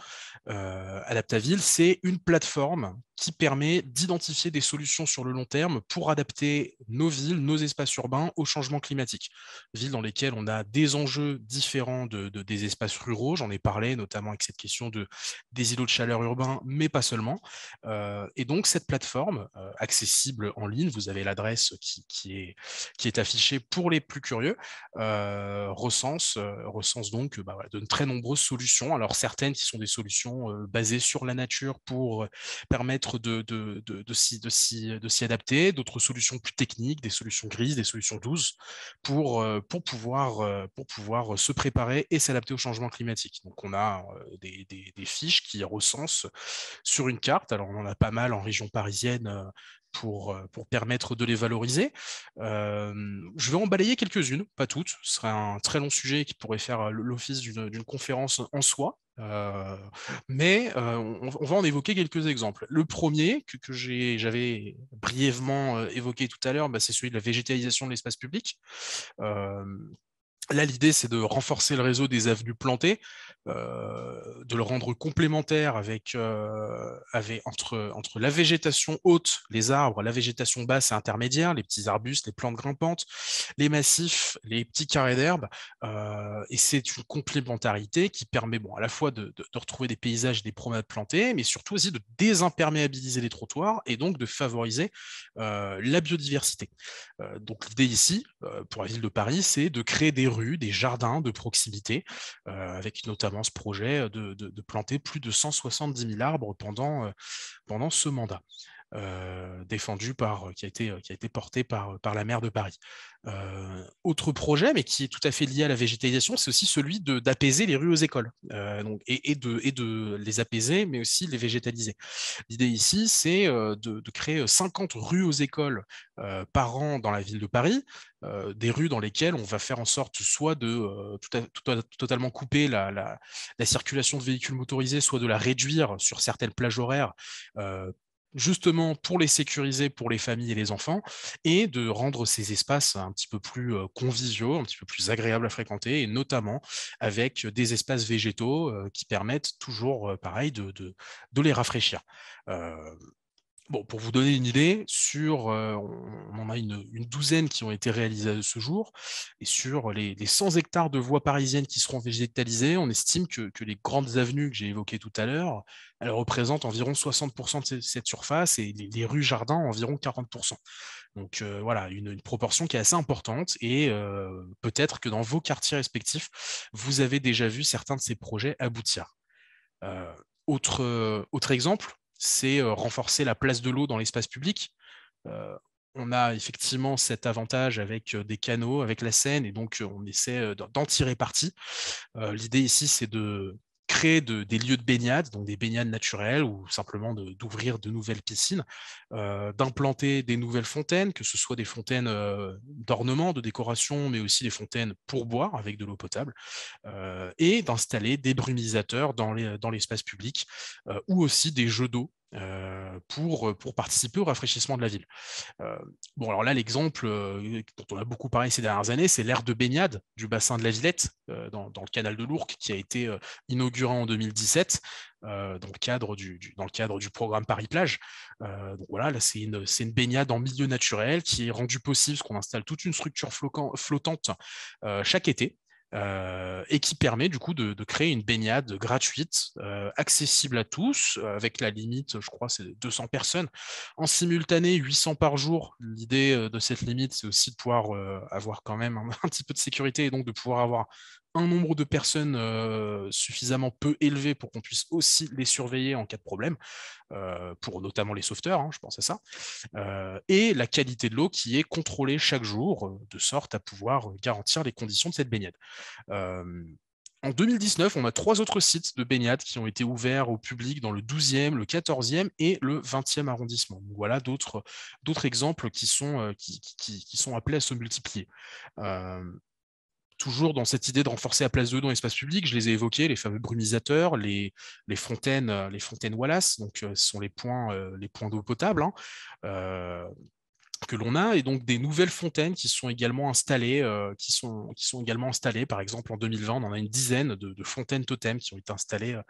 Adaptaville, c'est une plateforme qui permet d'identifier des solutions sur le long terme pour adapter nos villes, nos espaces urbains au changement climatique. Villes dans lesquelles on a des enjeux différents des espaces ruraux, j'en ai parlé notamment avec cette question des îlots de chaleur urbains, mais pas seulement. Et donc cette plateforme, accessible en ligne, vous avez l'adresse qui est affichée pour les plus curieux, recense donc de très nombreuses solutions. Alors certaines qui sont des solutions basées sur la nature pour permettre de s'y adapter, d'autres solutions plus techniques, des solutions grises, des solutions douces pour pouvoir se préparer et s'adapter au changement climatique. Donc on a des fiches qui recensent sur une carte, alors on en a pas mal en région parisienne pour permettre de les valoriser. Je vais en balayer quelques-unes, pas toutes. Ce serait un très long sujet qui pourrait faire l'office d'une conférence en soi. Mais on va en évoquer quelques exemples. Le premier que j'avais brièvement évoqué tout à l'heure, c'est celui de la végétalisation de l'espace public. Là, l'idée, c'est de renforcer le réseau des avenues plantées. de le rendre complémentaire entre la végétation haute, les arbres, la végétation basse et intermédiaire, les petits arbustes, les plantes grimpantes, les massifs, les petits carrés d'herbe. Et c'est une complémentarité qui permet à la fois de retrouver des paysages, des promenades plantées, mais surtout aussi de désimperméabiliser les trottoirs et donc de favoriser la biodiversité. Donc l'idée ici, pour la ville de Paris, c'est de créer des rues, des jardins de proximité, avec notamment ce projet de planter plus de 170 000 arbres pendant ce mandat. Qui a été porté par la maire de Paris. Autre projet, mais qui est tout à fait lié à la végétalisation, c'est aussi celui d'apaiser les rues aux écoles, et de les apaiser, mais aussi les végétaliser. L'idée ici, c'est de créer 50 rues aux écoles par an dans la ville de Paris, des rues dans lesquelles on va faire en sorte soit de totalement couper la circulation de véhicules motorisés, soit de la réduire sur certaines plages horaires, justement pour les sécuriser pour les familles et les enfants, et de rendre ces espaces un petit peu plus conviviaux, un petit peu plus agréables à fréquenter, et notamment avec des espaces végétaux qui permettent toujours, pareil, de les rafraîchir. Euh, Bon, pour vous donner une idée, on en a une douzaine qui ont été réalisées à ce jour, et sur les 100 hectares de voies parisiennes qui seront végétalisées, on estime que les grandes avenues que j'ai évoquées tout à l'heure, elles représentent environ 60% de cette surface, et les rues jardins environ 40%. Donc voilà, une proportion qui est assez importante, et peut-être que dans vos quartiers respectifs, vous avez déjà vu certains de ces projets aboutir. Euh, autre exemple, c'est renforcer la place de l'eau dans l'espace public. Euh, on a effectivement cet avantage avec des canaux, avec la Seine, et donc on essaie d'en tirer parti. L'idée ici, c'est de créer des lieux de baignade, donc des baignades naturelles, ou simplement d'ouvrir de nouvelles piscines, d'implanter des nouvelles fontaines, que ce soit des fontaines d'ornement, de décoration, mais aussi des fontaines pour boire avec de l'eau potable, et d'installer des brumisateurs dans l'espace public, ou aussi des jeux d'eau pour participer au rafraîchissement de la ville. Bon, alors là, l'exemple dont on a beaucoup parlé ces dernières années, c'est l'aire de baignade du bassin de la Villette, dans le canal de l'Ourcq, qui a été inauguré en 2017 dans le cadre du programme Paris-Plage. Donc voilà, là, c'est une baignade en milieu naturel qui est rendue possible parce qu'on installe toute une structure flottante chaque été, et qui permet du coup de créer une baignade gratuite, accessible à tous, avec la limite, je crois, c'est 200 personnes en simultané, 800 par jour. L'idée de cette limite, c'est aussi de pouvoir avoir quand même un petit peu de sécurité, et donc de pouvoir avoir un nombre de personnes suffisamment peu élevé pour qu'on puisse aussi les surveiller en cas de problème, pour notamment les sauveteurs, hein, je pense à ça, et la qualité de l'eau qui est contrôlée chaque jour, de sorte à pouvoir garantir les conditions de cette baignade. Euh, En 2019, on a 3 autres sites de baignade qui ont été ouverts au public dans le 12e, le 14e et le 20e arrondissement. Donc voilà d'autres exemples qui sont appelés à se multiplier. Euh, Toujours dans cette idée de renforcer la place de l'eau dans l'espace public, je les ai évoqués, les fameux brumisateurs, les fontaines Wallace, donc ce sont les points d'eau potable, hein, euh, que l'on a, et donc des nouvelles fontaines qui sont également installées, Par exemple, en 2020, on en a une dizaine de fontaines totems qui ont été installées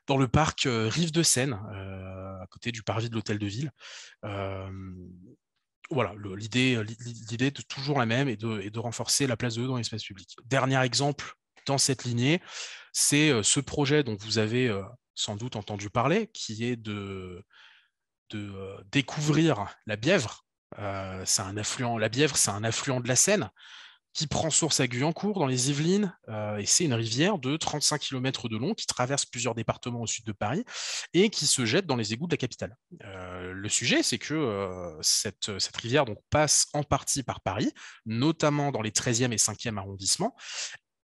dans le parc Rive de Seine, à côté du parvis de l'Hôtel de Ville. Euh, voilà, l'idée est toujours la même, et de renforcer la place de l'eau dans l'espace public. Dernier exemple dans cette lignée, c'est ce projet dont vous avez sans doute entendu parler, qui est de découvrir la Bièvre. La Bièvre, c'est un affluent de la Seine qui prend source à Guyancourt, dans les Yvelines, et c'est une rivière de 35 km de long qui traverse plusieurs départements au sud de Paris et qui se jette dans les égouts de la capitale. Le sujet, c'est que cette rivière donc, passe en partie par Paris, notamment dans les 13e et 5e arrondissements.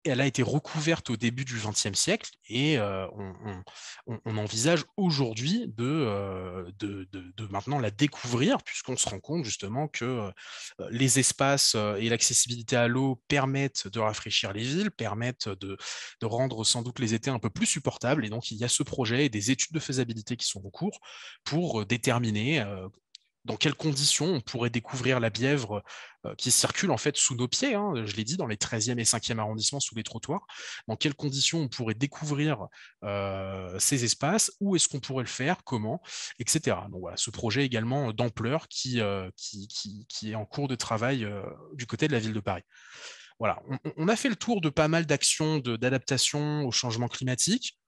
Elle a été recouverte au début du XXe siècle, et on envisage aujourd'hui de maintenant la découvrir, puisqu'on se rend compte justement que les espaces et l'accessibilité à l'eau permettent de rafraîchir les villes, permettent de rendre sans doute les étés un peu plus supportables. Et donc il y a ce projet et des études de faisabilité qui sont en cours pour déterminer Dans quelles conditions on pourrait découvrir la bièvre qui circule en fait sous nos pieds, hein, je l'ai dit, dans les 13e et 5e arrondissements, sous les trottoirs. Dans quelles conditions on pourrait découvrir ces espaces, où est-ce qu'on pourrait le faire, comment, etc. Donc voilà, ce projet également d'ampleur qui est en cours de travail du côté de la ville de Paris. Voilà, on a fait le tour de pas mal d'actions d'adaptation au changement climatique.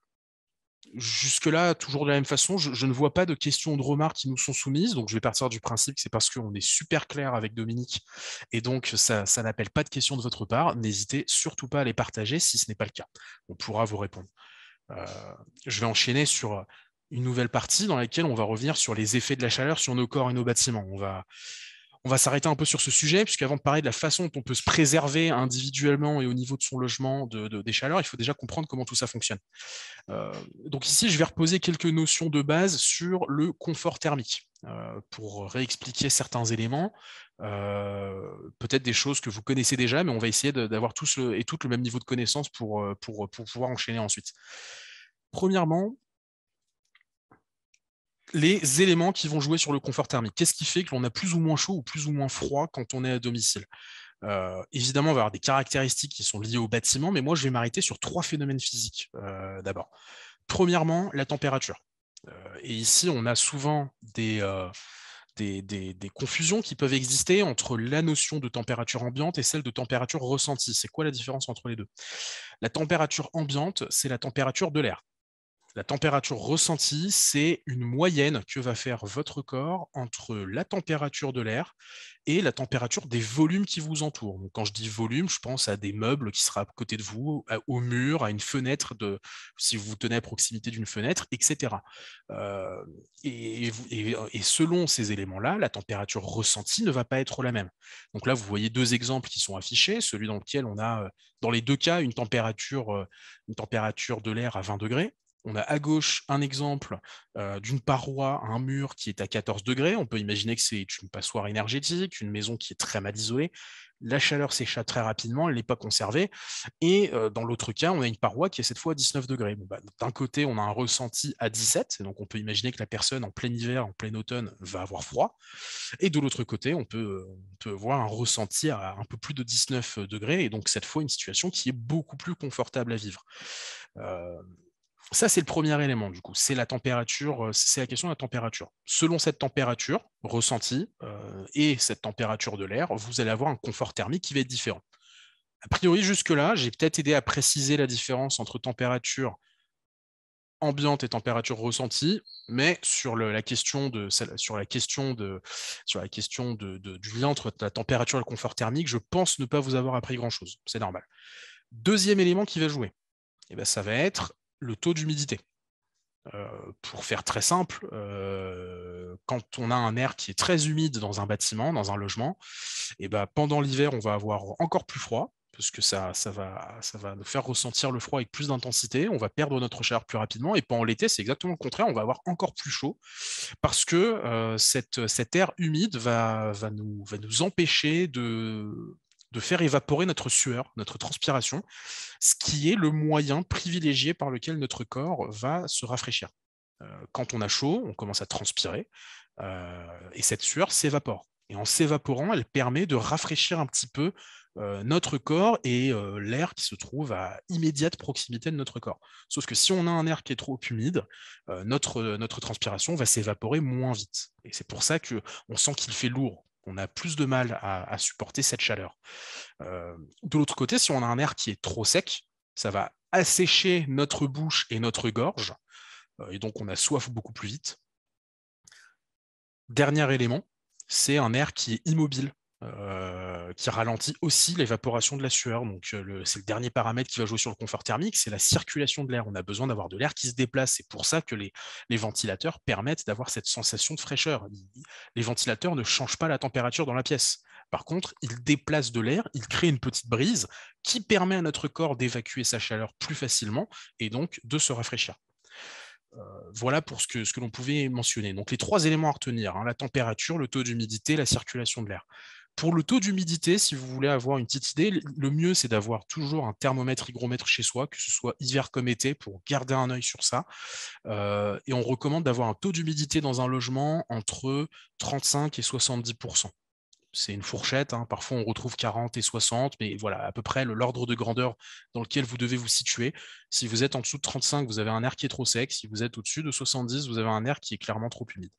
Jusque-là, toujours de la même façon, je ne vois pas de questions ou de remarques qui nous sont soumises, donc je vais partir du principe que c'est parce qu'on est super clair avec Dominique, et donc ça n'appelle pas de questions de votre part. N'hésitez surtout pas à les partager si ce n'est pas le cas. On pourra vous répondre. Euh, je vais enchaîner sur une nouvelle partie dans laquelle on va revenir sur les effets de la chaleur sur nos corps et nos bâtiments. On va s'arrêter un peu sur ce sujet, puisqu'avant de parler de la façon dont on peut se préserver individuellement et au niveau de son logement des chaleurs, il faut déjà comprendre comment tout ça fonctionne. Donc ici, je vais reposer quelques notions de base sur le confort thermique pour réexpliquer certains éléments, peut-être des choses que vous connaissez déjà, mais on va essayer d'avoir tous et toutes le même niveau de connaissance pour pouvoir enchaîner ensuite. Premièrement, les éléments qui vont jouer sur le confort thermique. Qu'est-ce qui fait que l'on a plus ou moins chaud ou plus ou moins froid quand on est à domicile? Évidemment, on va avoir des caractéristiques qui sont liées au bâtiment, mais moi, je vais m'arrêter sur 3 phénomènes physiques d'abord. Premièrement, la température. Et ici, on a souvent des confusions qui peuvent exister entre la notion de température ambiante et celle de température ressentie. C'est quoi la différence entre les deux? La température ambiante, c'est la température de l'air. La température ressentie, c'est une moyenne que va faire votre corps entre la température de l'air et la température des volumes qui vous entourent. Donc, quand je dis volume, je pense à des meubles qui seraient à côté de vous, au mur, à une fenêtre, si vous vous tenez à proximité d'une fenêtre, etc. Et selon ces éléments-là, la température ressentie ne va pas être la même. Donc là, vous voyez deux exemples qui sont affichés, celui dans lequel on a, dans les deux cas, une température de l'air à 20 degrés. On a à gauche un exemple d'une paroi, un mur qui est à 14 degrés. On peut imaginer que c'est une passoire énergétique, une maison qui est très mal isolée. La chaleur s'échappe très rapidement, elle n'est pas conservée. Et dans l'autre cas, on a une paroi qui est cette fois à 19 degrés. Bon, bah, d'un côté, on a un ressenti à 17, donc on peut imaginer que la personne en plein hiver, en plein automne, va avoir froid. Et de l'autre côté, on peut voir un ressenti à un peu plus de 19 degrés, et donc cette fois une situation qui est beaucoup plus confortable à vivre. Ça, c'est le premier élément, du coup. C'est la température, c'est la question de la température. Selon cette température ressentie et cette température de l'air, vous allez avoir un confort thermique qui va être différent. A priori, jusque-là, j'ai peut-être aidé à préciser la différence entre température ambiante et température ressentie, mais sur la question du lien entre la température et le confort thermique, je pense ne pas vous avoir appris grand-chose. C'est normal. Deuxième élément qui va jouer, eh ben, ça va être le taux d'humidité. Pour faire très simple, quand on a un air qui est très humide dans un bâtiment, dans un logement, et ben pendant l'hiver, on va avoir encore plus froid, parce que ça va nous faire ressentir le froid avec plus d'intensité, on va perdre notre chaleur plus rapidement, et pendant l'été, c'est exactement le contraire, on va avoir encore plus chaud, parce que cet air humide va nous empêcher de faire évaporer notre sueur, notre transpiration, ce qui est le moyen privilégié par lequel notre corps va se rafraîchir. Quand on a chaud, on commence à transpirer et cette sueur s'évapore. Et en s'évaporant, elle permet de rafraîchir un petit peu notre corps et l'air qui se trouve à immédiate proximité de notre corps. Sauf que si on a un air qui est trop humide, notre transpiration va s'évaporer moins vite. Et c'est pour ça qu'on sent qu'il fait lourd. On a plus de mal à supporter cette chaleur. De l'autre côté, si on a un air qui est trop sec, ça va assécher notre bouche et notre gorge, et donc on a soif beaucoup plus vite. Dernier élément, c'est un air qui est immobile, qui ralentit aussi l'évaporation de la sueur. Donc c'est le dernier paramètre qui va jouer sur le confort thermique, c'est la circulation de l'air. On a besoin d'avoir de l'air qui se déplace. C'est pour ça que les ventilateurs permettent d'avoir cette sensation de fraîcheur. Les ventilateurs ne changent pas la température dans la pièce. Par contre, ils déplacent de l'air, ils créent une petite brise qui permet à notre corps d'évacuer sa chaleur plus facilement et donc de se rafraîchir. Voilà pour ce que l'on pouvait mentionner. Donc les trois éléments à retenir, hein, la température, le taux d'humidité, la circulation de l'air. Pour le taux d'humidité, si vous voulez avoir une petite idée, le mieux, c'est d'avoir toujours un thermomètre, hygromètre chez soi, que ce soit hiver comme été, pour garder un œil sur ça. Et on recommande d'avoir un taux d'humidité dans un logement entre 35 et 70%. C'est une fourchette, hein. Parfois on retrouve 40 et 60, mais voilà, à peu près l'ordre de grandeur dans lequel vous devez vous situer. Si vous êtes en dessous de 35, vous avez un air qui est trop sec. Si vous êtes au-dessus de 70, vous avez un air qui est clairement trop humide.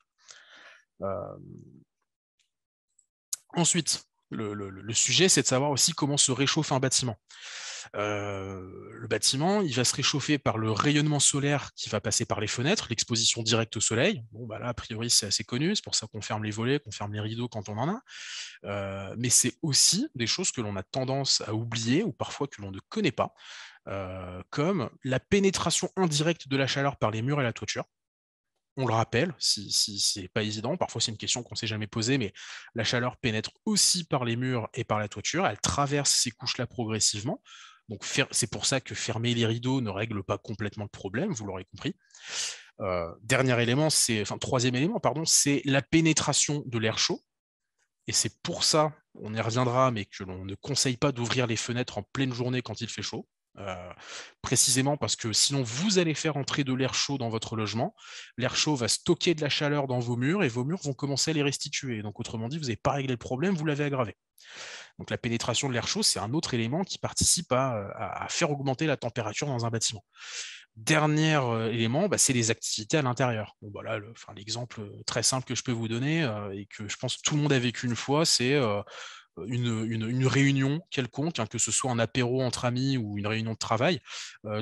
Ensuite, le sujet, c'est de savoir aussi comment se réchauffe un bâtiment. Le bâtiment, il va se réchauffer par le rayonnement solaire qui va passer par les fenêtres, l'exposition directe au soleil. Bon, bah là, a priori, c'est assez connu, c'est pour ça qu'on ferme les volets, qu'on ferme les rideaux quand on en a. Mais c'est aussi des choses que l'on a tendance à oublier ou parfois que l'on ne connaît pas, comme la pénétration indirecte de la chaleur par les murs et la toiture. On le rappelle, si c'est pas évident, parfois c'est une question qu'on ne s'est jamais posée, mais la chaleur pénètre aussi par les murs et par la toiture, elle traverse ces couches-là progressivement. Donc c'est pour ça que fermer les rideaux ne règle pas complètement le problème, vous l'aurez compris. Troisième élément, pardon, c'est la pénétration de l'air chaud. Et c'est pour ça, on y reviendra, mais que l'on ne conseille pas d'ouvrir les fenêtres en pleine journée quand il fait chaud. Précisément parce que sinon vous allez faire entrer de l'air chaud dans votre logement, l'air chaud va stocker de la chaleur dans vos murs et vos murs vont commencer à les restituer. Donc autrement dit, vous n'avez pas réglé le problème, vous l'avez aggravé. Donc la pénétration de l'air chaud, c'est un autre élément qui participe à faire augmenter la température dans un bâtiment. Dernier élément, c'est les activités à l'intérieur. Bon, voilà, l'exemple très simple que je peux vous donner et que je pense que tout le monde a vécu une fois, c'est une réunion quelconque, hein, que ce soit un apéro entre amis ou une réunion de travail,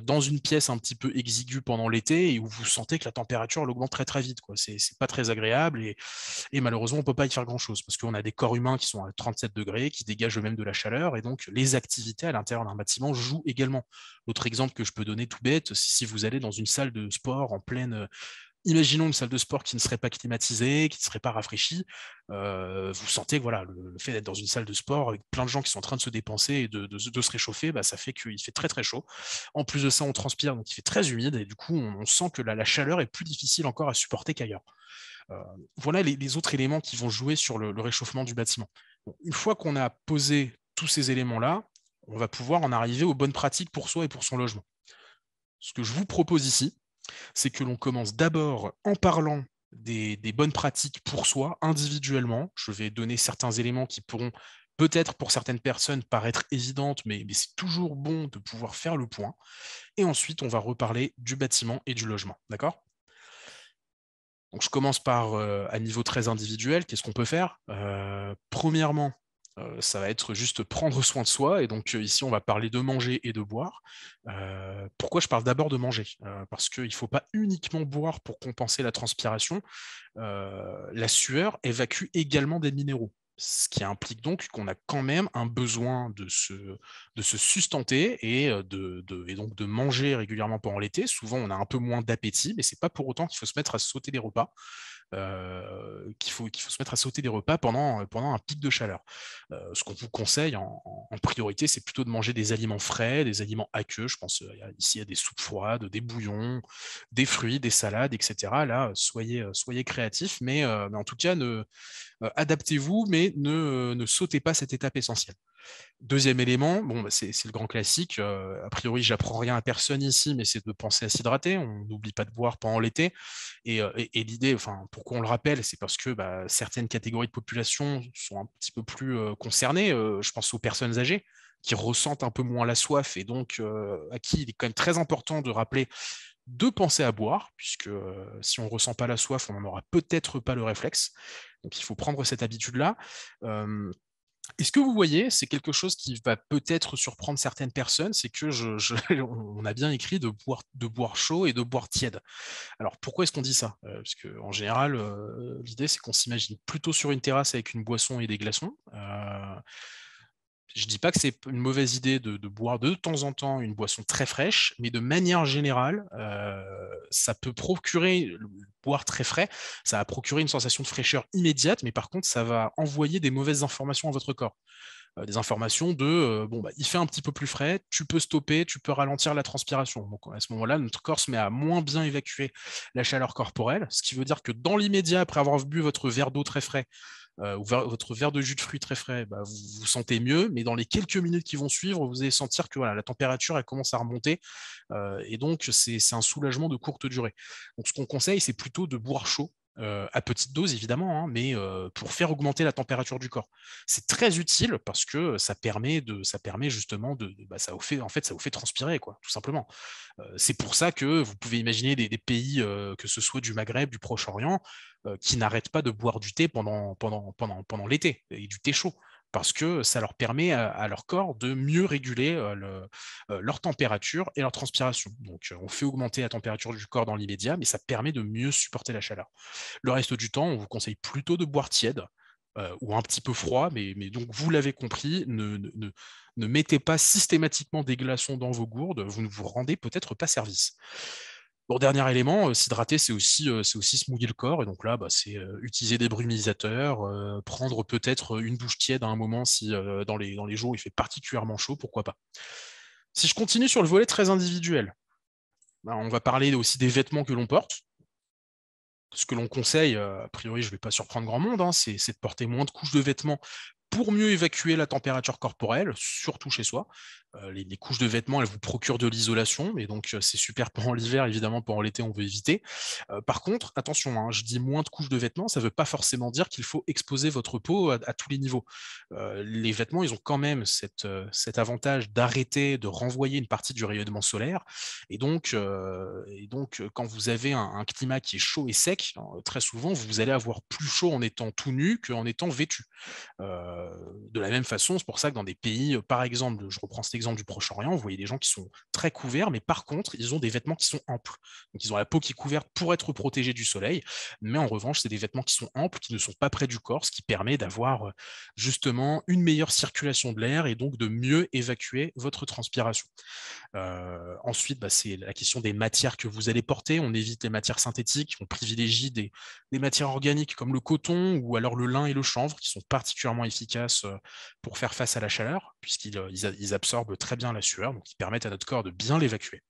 dans une pièce un petit peu exiguë pendant l'été et où vous sentez que la température augmente très très vite, quoi. C'est pas très agréable et malheureusement on ne peut pas y faire grand chose parce qu'on a des corps humains qui sont à 37 degrés, qui dégagent eux-mêmes de la chaleur et donc les activités à l'intérieur d'un bâtiment jouent également. L'autre exemple que je peux donner tout bête, si vous allez dans une salle de sport en pleine imaginons une salle de sport qui ne serait pas climatisée, qui ne serait pas rafraîchie. Vous sentez que voilà, le fait d'être dans une salle de sport avec plein de gens qui sont en train de se dépenser et de se réchauffer, ça fait qu'il fait très très chaud. En plus de ça, on transpire, donc il fait très humide et du coup, on sent que la chaleur est plus difficile encore à supporter qu'ailleurs. Voilà les autres éléments qui vont jouer sur le réchauffement du bâtiment. Bon, une fois qu'on a posé tous ces éléments-là, on va pouvoir en arriver aux bonnes pratiques pour soi et pour son logement. Ce que je vous propose ici, c'est que l'on commence d'abord en parlant des bonnes pratiques pour soi, individuellement. Je vais donner certains éléments qui pourront peut-être pour certaines personnes paraître évidentes, mais c'est toujours bon de pouvoir faire le point. Et ensuite, on va reparler du bâtiment et du logement. D'accord ? Donc, je commence par, à niveau très individuel, qu'est-ce qu'on peut faire ? Premièrement, ça va être juste prendre soin de soi. Et donc ici, on va parler de manger et de boire. Pourquoi je parle d'abord de manger ? Parce qu'il ne faut pas uniquement boire pour compenser la transpiration. La sueur évacue également des minéraux. Ce qui implique donc qu'on a quand même un besoin de se sustenter et donc de manger régulièrement pendant l'été. Souvent, on a un peu moins d'appétit, mais ce n'est pas pour autant qu'il faut se mettre à sauter des repas. Qu'il faut se mettre à sauter des repas pendant un pic de chaleur. Ce qu'on vous conseille en priorité, c'est plutôt de manger des aliments frais, des aliments aqueux. Je pense ici à des soupes froides, des bouillons, des fruits, des salades, etc. Là, soyez créatifs, mais en tout cas, adaptez-vous, mais ne sautez pas cette étape essentielle. Deuxième élément, c'est le grand classique. A priori, j'apprends rien à personne ici, mais c'est de penser à s'hydrater. On n'oublie pas de boire pendant l'été. Et l'idée, pourquoi on le rappelle, c'est parce que certaines catégories de population sont un petit peu plus concernées. Je pense aux personnes âgées qui ressentent un peu moins la soif et donc à qui il est quand même très important de rappeler de penser à boire, puisque si on ne ressent pas la soif, on n'en aura peut-être pas le réflexe. Donc il faut prendre cette habitude-là. Et ce que vous voyez, c'est quelque chose qui va peut-être surprendre certaines personnes, c'est que on a bien écrit de boire chaud et de boire tiède. Alors pourquoi est-ce qu'on dit ça ? Parce qu'en général, l'idée c'est qu'on s'imagine plutôt sur une terrasse avec une boisson et des glaçons. Je ne dis pas que c'est une mauvaise idée de boire de temps en temps une boisson très fraîche, mais de manière générale, ça peut procurer, boire très frais, ça va procurer une sensation de fraîcheur immédiate, mais par contre, ça va envoyer des mauvaises informations à votre corps. Des informations de il fait un petit peu plus frais, tu peux stopper, tu peux ralentir la transpiration. Donc à ce moment-là, notre corps se met à moins bien évacuer la chaleur corporelle, ce qui veut dire que dans l'immédiat, après avoir bu votre verre d'eau très frais, ou votre verre de jus de fruits très frais, bah, vous vous sentez mieux, mais dans les quelques minutes qui vont suivre, vous allez sentir que voilà, la température elle commence à remonter, et donc c'est un soulagement de courte durée. Donc ce qu'on conseille, c'est plutôt de boire chaud, à petite dose évidemment, hein, mais pour faire augmenter la température du corps. C'est très utile parce que ça permet justement bah, ça vous fait transpirer, quoi, tout simplement. C'est pour ça que vous pouvez imaginer des pays, que ce soit du Maghreb, du Proche-Orient, qui n'arrêtent pas de boire du thé pendant l'été, et du thé chaud, parce que ça leur permet à leur corps de mieux réguler leur température et leur transpiration. Donc, on fait augmenter la température du corps dans l'immédiat, mais ça permet de mieux supporter la chaleur. Le reste du temps, on vous conseille plutôt de boire tiède, ou un petit peu froid, mais donc vous l'avez compris, ne mettez pas systématiquement des glaçons dans vos gourdes, vous ne vous rendez peut-être pas service. Bon, dernier élément, s'hydrater, c'est aussi se mouiller le corps. Et donc là, bah, c'est utiliser des brumisateurs, prendre peut-être une douche tiède à un moment si dans les jours où il fait particulièrement chaud, pourquoi pas. Si je continue sur le volet très individuel, bah, on va parler aussi des vêtements que l'on porte. Ce que l'on conseille, a priori, je ne vais pas surprendre grand monde, hein, c'est de porter moins de couches de vêtements pour mieux évacuer la température corporelle, surtout chez soi. Les couches de vêtements, elles vous procurent de l'isolation, et donc c'est super pendant l'hiver, évidemment, pendant l'été, on veut éviter. Par contre, attention, hein, je dis moins de couches de vêtements, ça ne veut pas forcément dire qu'il faut exposer votre peau à tous les niveaux. Les vêtements, ils ont quand même cet avantage d'arrêter, de renvoyer une partie du rayonnement solaire, et donc quand vous avez un climat qui est chaud et sec, très souvent, vous allez avoir plus chaud en étant tout nu qu'en étant vêtu. De la même façon, c'est pour ça que dans des pays, par exemple, je reprends cet exemple du Proche-Orient, vous voyez des gens qui sont très couverts, mais par contre, ils ont des vêtements qui sont amples. Donc, ils ont la peau qui est couverte pour être protégés du soleil, mais en revanche, c'est des vêtements qui sont amples, qui ne sont pas près du corps, ce qui permet d'avoir justement une meilleure circulation de l'air et donc de mieux évacuer votre transpiration. Ensuite, bah, c'est la question des matières que vous allez porter. On évite les matières synthétiques, on privilégie des matières organiques comme le coton ou alors le lin et le chanvre, qui sont particulièrement efficaces pour faire face à la chaleur, puisqu'ils absorbent très bien la sueur, donc ils permettent à notre corps de bien l'évacuer.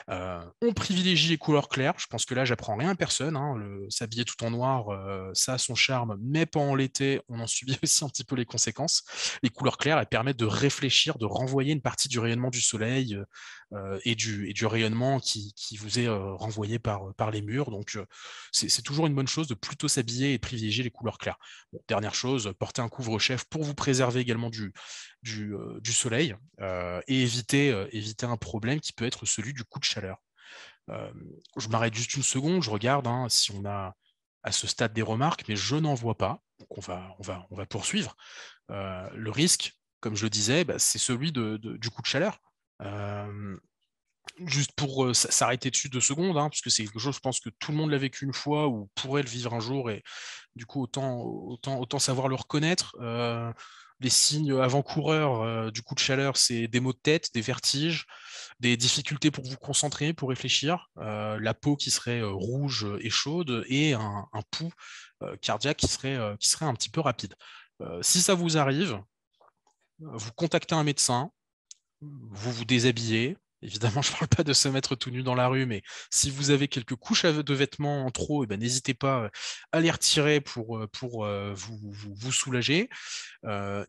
On privilégie les couleurs claires. Je pense que là, j'apprends rien à personne, hein. S'habiller tout en noir, ça a son charme, mais pendant l'été, on en subit aussi un petit peu les conséquences. Les couleurs claires, elles permettent de réfléchir, de renvoyer une partie du rayonnement du soleil, et du rayonnement qui vous est renvoyé par les murs. Donc, c'est toujours une bonne chose de plutôt s'habiller et de privilégier les couleurs claires. Bon, dernière chose, portez un couvre-chef pour vous préserver également du soleil, et éviter un problème qui peut être celui du coup de chaleur. Je m'arrête juste une seconde, je regarde, hein, si on a à ce stade des remarques, mais je n'en vois pas. Donc on va poursuivre. Le risque, comme je le disais, bah, c'est celui du coup de chaleur. Juste pour s'arrêter dessus 2 secondes, hein, parce que c'est quelque chose, je pense que tout le monde l'a vécu une fois ou pourrait le vivre un jour, et du coup, autant savoir le reconnaître. Les signes avant-coureurs du coup de chaleur, c'est des maux de tête, des vertiges, des difficultés pour vous concentrer, pour réfléchir, la peau qui serait rouge et chaude, et un pouls cardiaque qui serait un petit peu rapide. Si ça vous arrive, vous contactez un médecin, vous vous déshabillez. Évidemment, je ne parle pas de se mettre tout nu dans la rue, mais si vous avez quelques couches de vêtements en trop, eh ben, n'hésitez pas à les retirer pour vous soulager,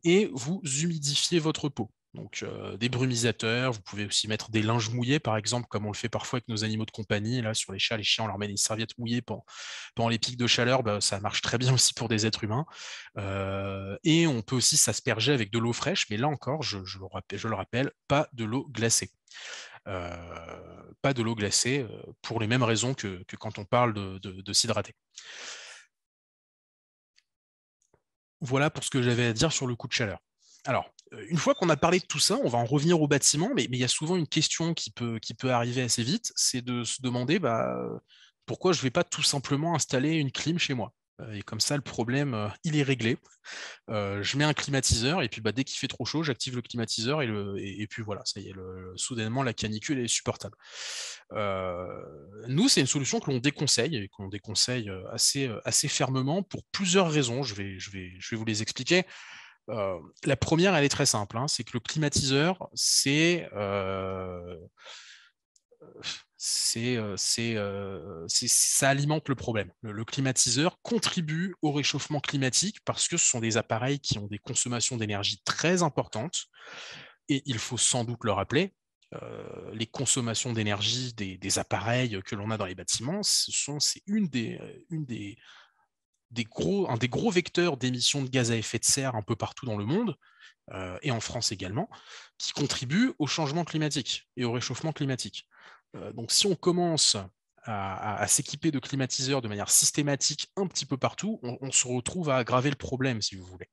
et vous humidifiez votre peau. Donc, des brumisateurs, vous pouvez aussi mettre des linges mouillés, par exemple, comme on le fait parfois avec nos animaux de compagnie. Là, sur les chats, les chiens, on leur met des serviettes mouillées pendant les pics de chaleur. Bah, ça marche très bien aussi pour des êtres humains. Et on peut aussi s'asperger avec de l'eau fraîche, mais là encore, je le rappelle, pas de l'eau glacée. Pas de l'eau glacée, pour les mêmes raisons que quand on parle de s'hydrater. Voilà pour ce que j'avais à dire sur le coup de chaleur. Alors, une fois qu'on a parlé de tout ça, on va en revenir au bâtiment, mais il y a souvent une question qui peut arriver assez vite, c'est de se demander bah, pourquoi je ne vais pas tout simplement installer une clim chez moi. Et comme ça, le problème, il est réglé. Je mets un climatiseur, et puis bah, dès qu'il fait trop chaud, j'active le climatiseur, et puis voilà, ça y est, soudainement, la canicule est supportable. Nous, c'est une solution que l'on déconseille, et qu'on déconseille assez fermement pour plusieurs raisons. Je vais vous les expliquer. La première, elle est très simple, hein, c'est que le climatiseur, ça alimente le problème. Le climatiseur contribue au réchauffement climatique parce que ce sont des appareils qui ont des consommations d'énergie très importantes. Et il faut sans doute le rappeler, les consommations d'énergie des appareils que l'on a dans les bâtiments, c'est un des gros vecteurs d'émissions de gaz à effet de serre un peu partout dans le monde, et en France également, qui contribuent au changement climatique et au réchauffement climatique. Donc si on commence à s'équiper de climatiseurs de manière systématique un petit peu partout, on se retrouve à aggraver le problème, si vous voulez.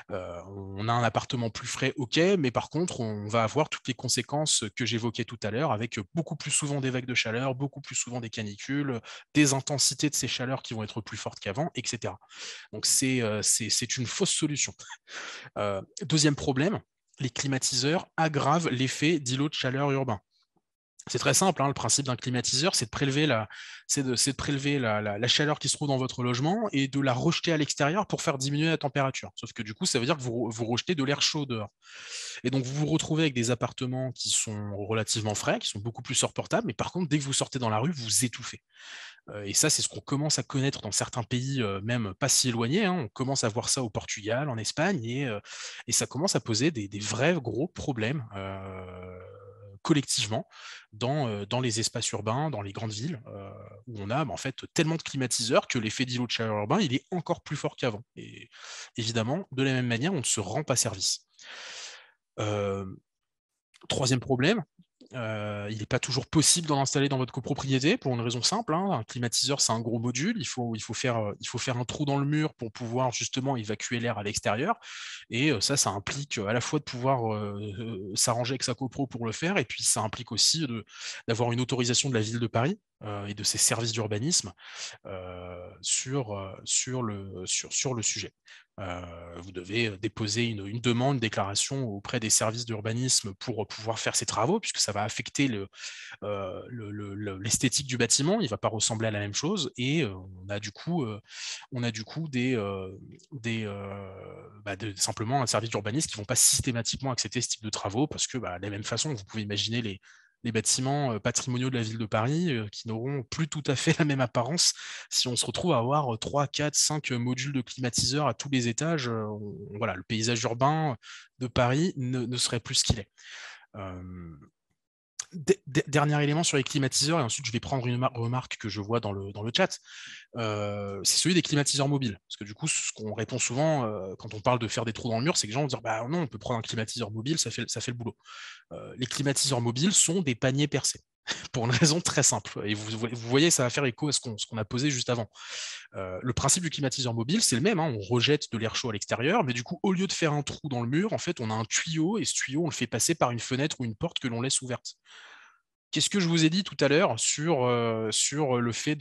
On a un appartement plus frais, ok, mais par contre, on va avoir toutes les conséquences que j'évoquais tout à l'heure, avec beaucoup plus souvent des vagues de chaleur, beaucoup plus souvent des canicules, des intensités de ces chaleurs qui vont être plus fortes qu'avant, etc. Donc c'est une fausse solution. Deuxième problème, les climatiseurs aggravent l'effet d'îlot de chaleur urbain. C'est très simple, hein, le principe d'un climatiseur, c'est de prélever la chaleur qui se trouve dans votre logement et de la rejeter à l'extérieur pour faire diminuer la température. Sauf que du coup, ça veut dire que vous rejetez de l'air chaud dehors. Et donc, vous vous retrouvez avec des appartements qui sont relativement frais, qui sont beaucoup plus supportables, mais par contre, dès que vous sortez dans la rue, vous étouffez. Et ça, c'est ce qu'on commence à connaître dans certains pays, même pas si éloignés, hein. On commence à voir ça au Portugal, en Espagne, et ça commence à poser des vrais gros problèmes collectivement dans les espaces urbains, dans les grandes villes, où on a en fait tellement de climatiseurs que l'effet d'îlot de chaleur urbain, il est encore plus fort qu'avant. Et évidemment, de la même manière, on ne se rend pas service. Troisième problème, il n'est pas toujours possible d'en installer dans votre copropriété pour une raison simple, hein. Un climatiseur, c'est un gros module. Il faut faire un trou dans le mur pour pouvoir justement évacuer l'air à l'extérieur. Et ça implique à la fois de pouvoir s'arranger avec sa copro pour le faire, et puis ça implique aussi d'avoir une autorisation de la ville de Paris et de ses services d'urbanisme sur le sujet. Vous devez déposer une demande, une déclaration auprès des services d'urbanisme pour pouvoir faire ces travaux, puisque ça va affecter l'esthétique du bâtiment. Il ne va pas ressembler à la même chose, et on a du coup simplement un service d'urbanisme qui ne vont pas systématiquement accepter ce type de travaux, parce que de la même façon, vous pouvez imaginer les bâtiments patrimoniaux de la ville de Paris qui n'auront plus tout à fait la même apparence si on se retrouve à avoir 3, 4, 5 modules de climatiseurs à tous les étages. Voilà, le paysage urbain de Paris ne serait plus ce qu'il est. Dernier élément sur les climatiseurs, et ensuite je vais prendre une remarque que je vois dans le chat, c'est celui des climatiseurs mobiles. Parce que du coup, ce qu'on répond souvent quand on parle de faire des trous dans le mur, c'est que les gens vont dire bah non, on peut prendre un climatiseur mobile, ça fait le boulot. Les climatiseurs mobiles sont des paniers percés, pour une raison très simple. Et vous voyez, ça va faire écho à ce qu'on a posé juste avant. Le principe du climatiseur mobile, c'est le même, hein, on rejette de l'air chaud à l'extérieur, mais du coup, au lieu de faire un trou dans le mur, en fait, on a un tuyau, et ce tuyau, on le fait passer par une fenêtre ou une porte que l'on laisse ouverte. Qu'est-ce que je vous ai dit tout à l'heure sur le fait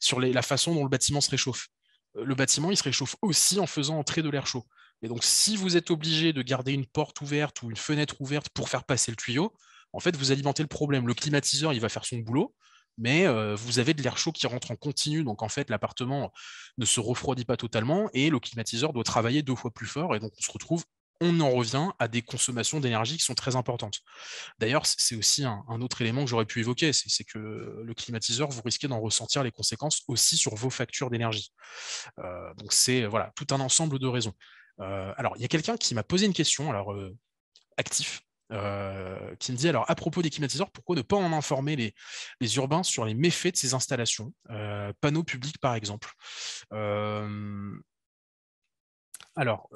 sur la façon dont le bâtiment se réchauffe? Le bâtiment, il se réchauffe aussi en faisant entrer de l'air chaud. Et donc, si vous êtes obligé de garder une porte ouverte ou une fenêtre ouverte pour faire passer le tuyau, en fait, vous alimentez le problème. Le climatiseur, il va faire son boulot, mais vous avez de l'air chaud qui rentre en continu. Donc, en fait, l'appartement ne se refroidit pas totalement, et le climatiseur doit travailler 2 fois plus fort. Et donc, on en revient à des consommations d'énergie qui sont très importantes. D'ailleurs, c'est aussi un autre élément que j'aurais pu évoquer, c'est que le climatiseur, vous risquez d'en ressentir les conséquences aussi sur vos factures d'énergie. Donc c'est voilà, tout un ensemble de raisons. Alors, il y a quelqu'un qui m'a posé une question, actif, qui me dit alors à propos des climatiseurs, pourquoi ne pas en informer les urbains sur les méfaits de ces installations, panneaux publics par exemple. Alors,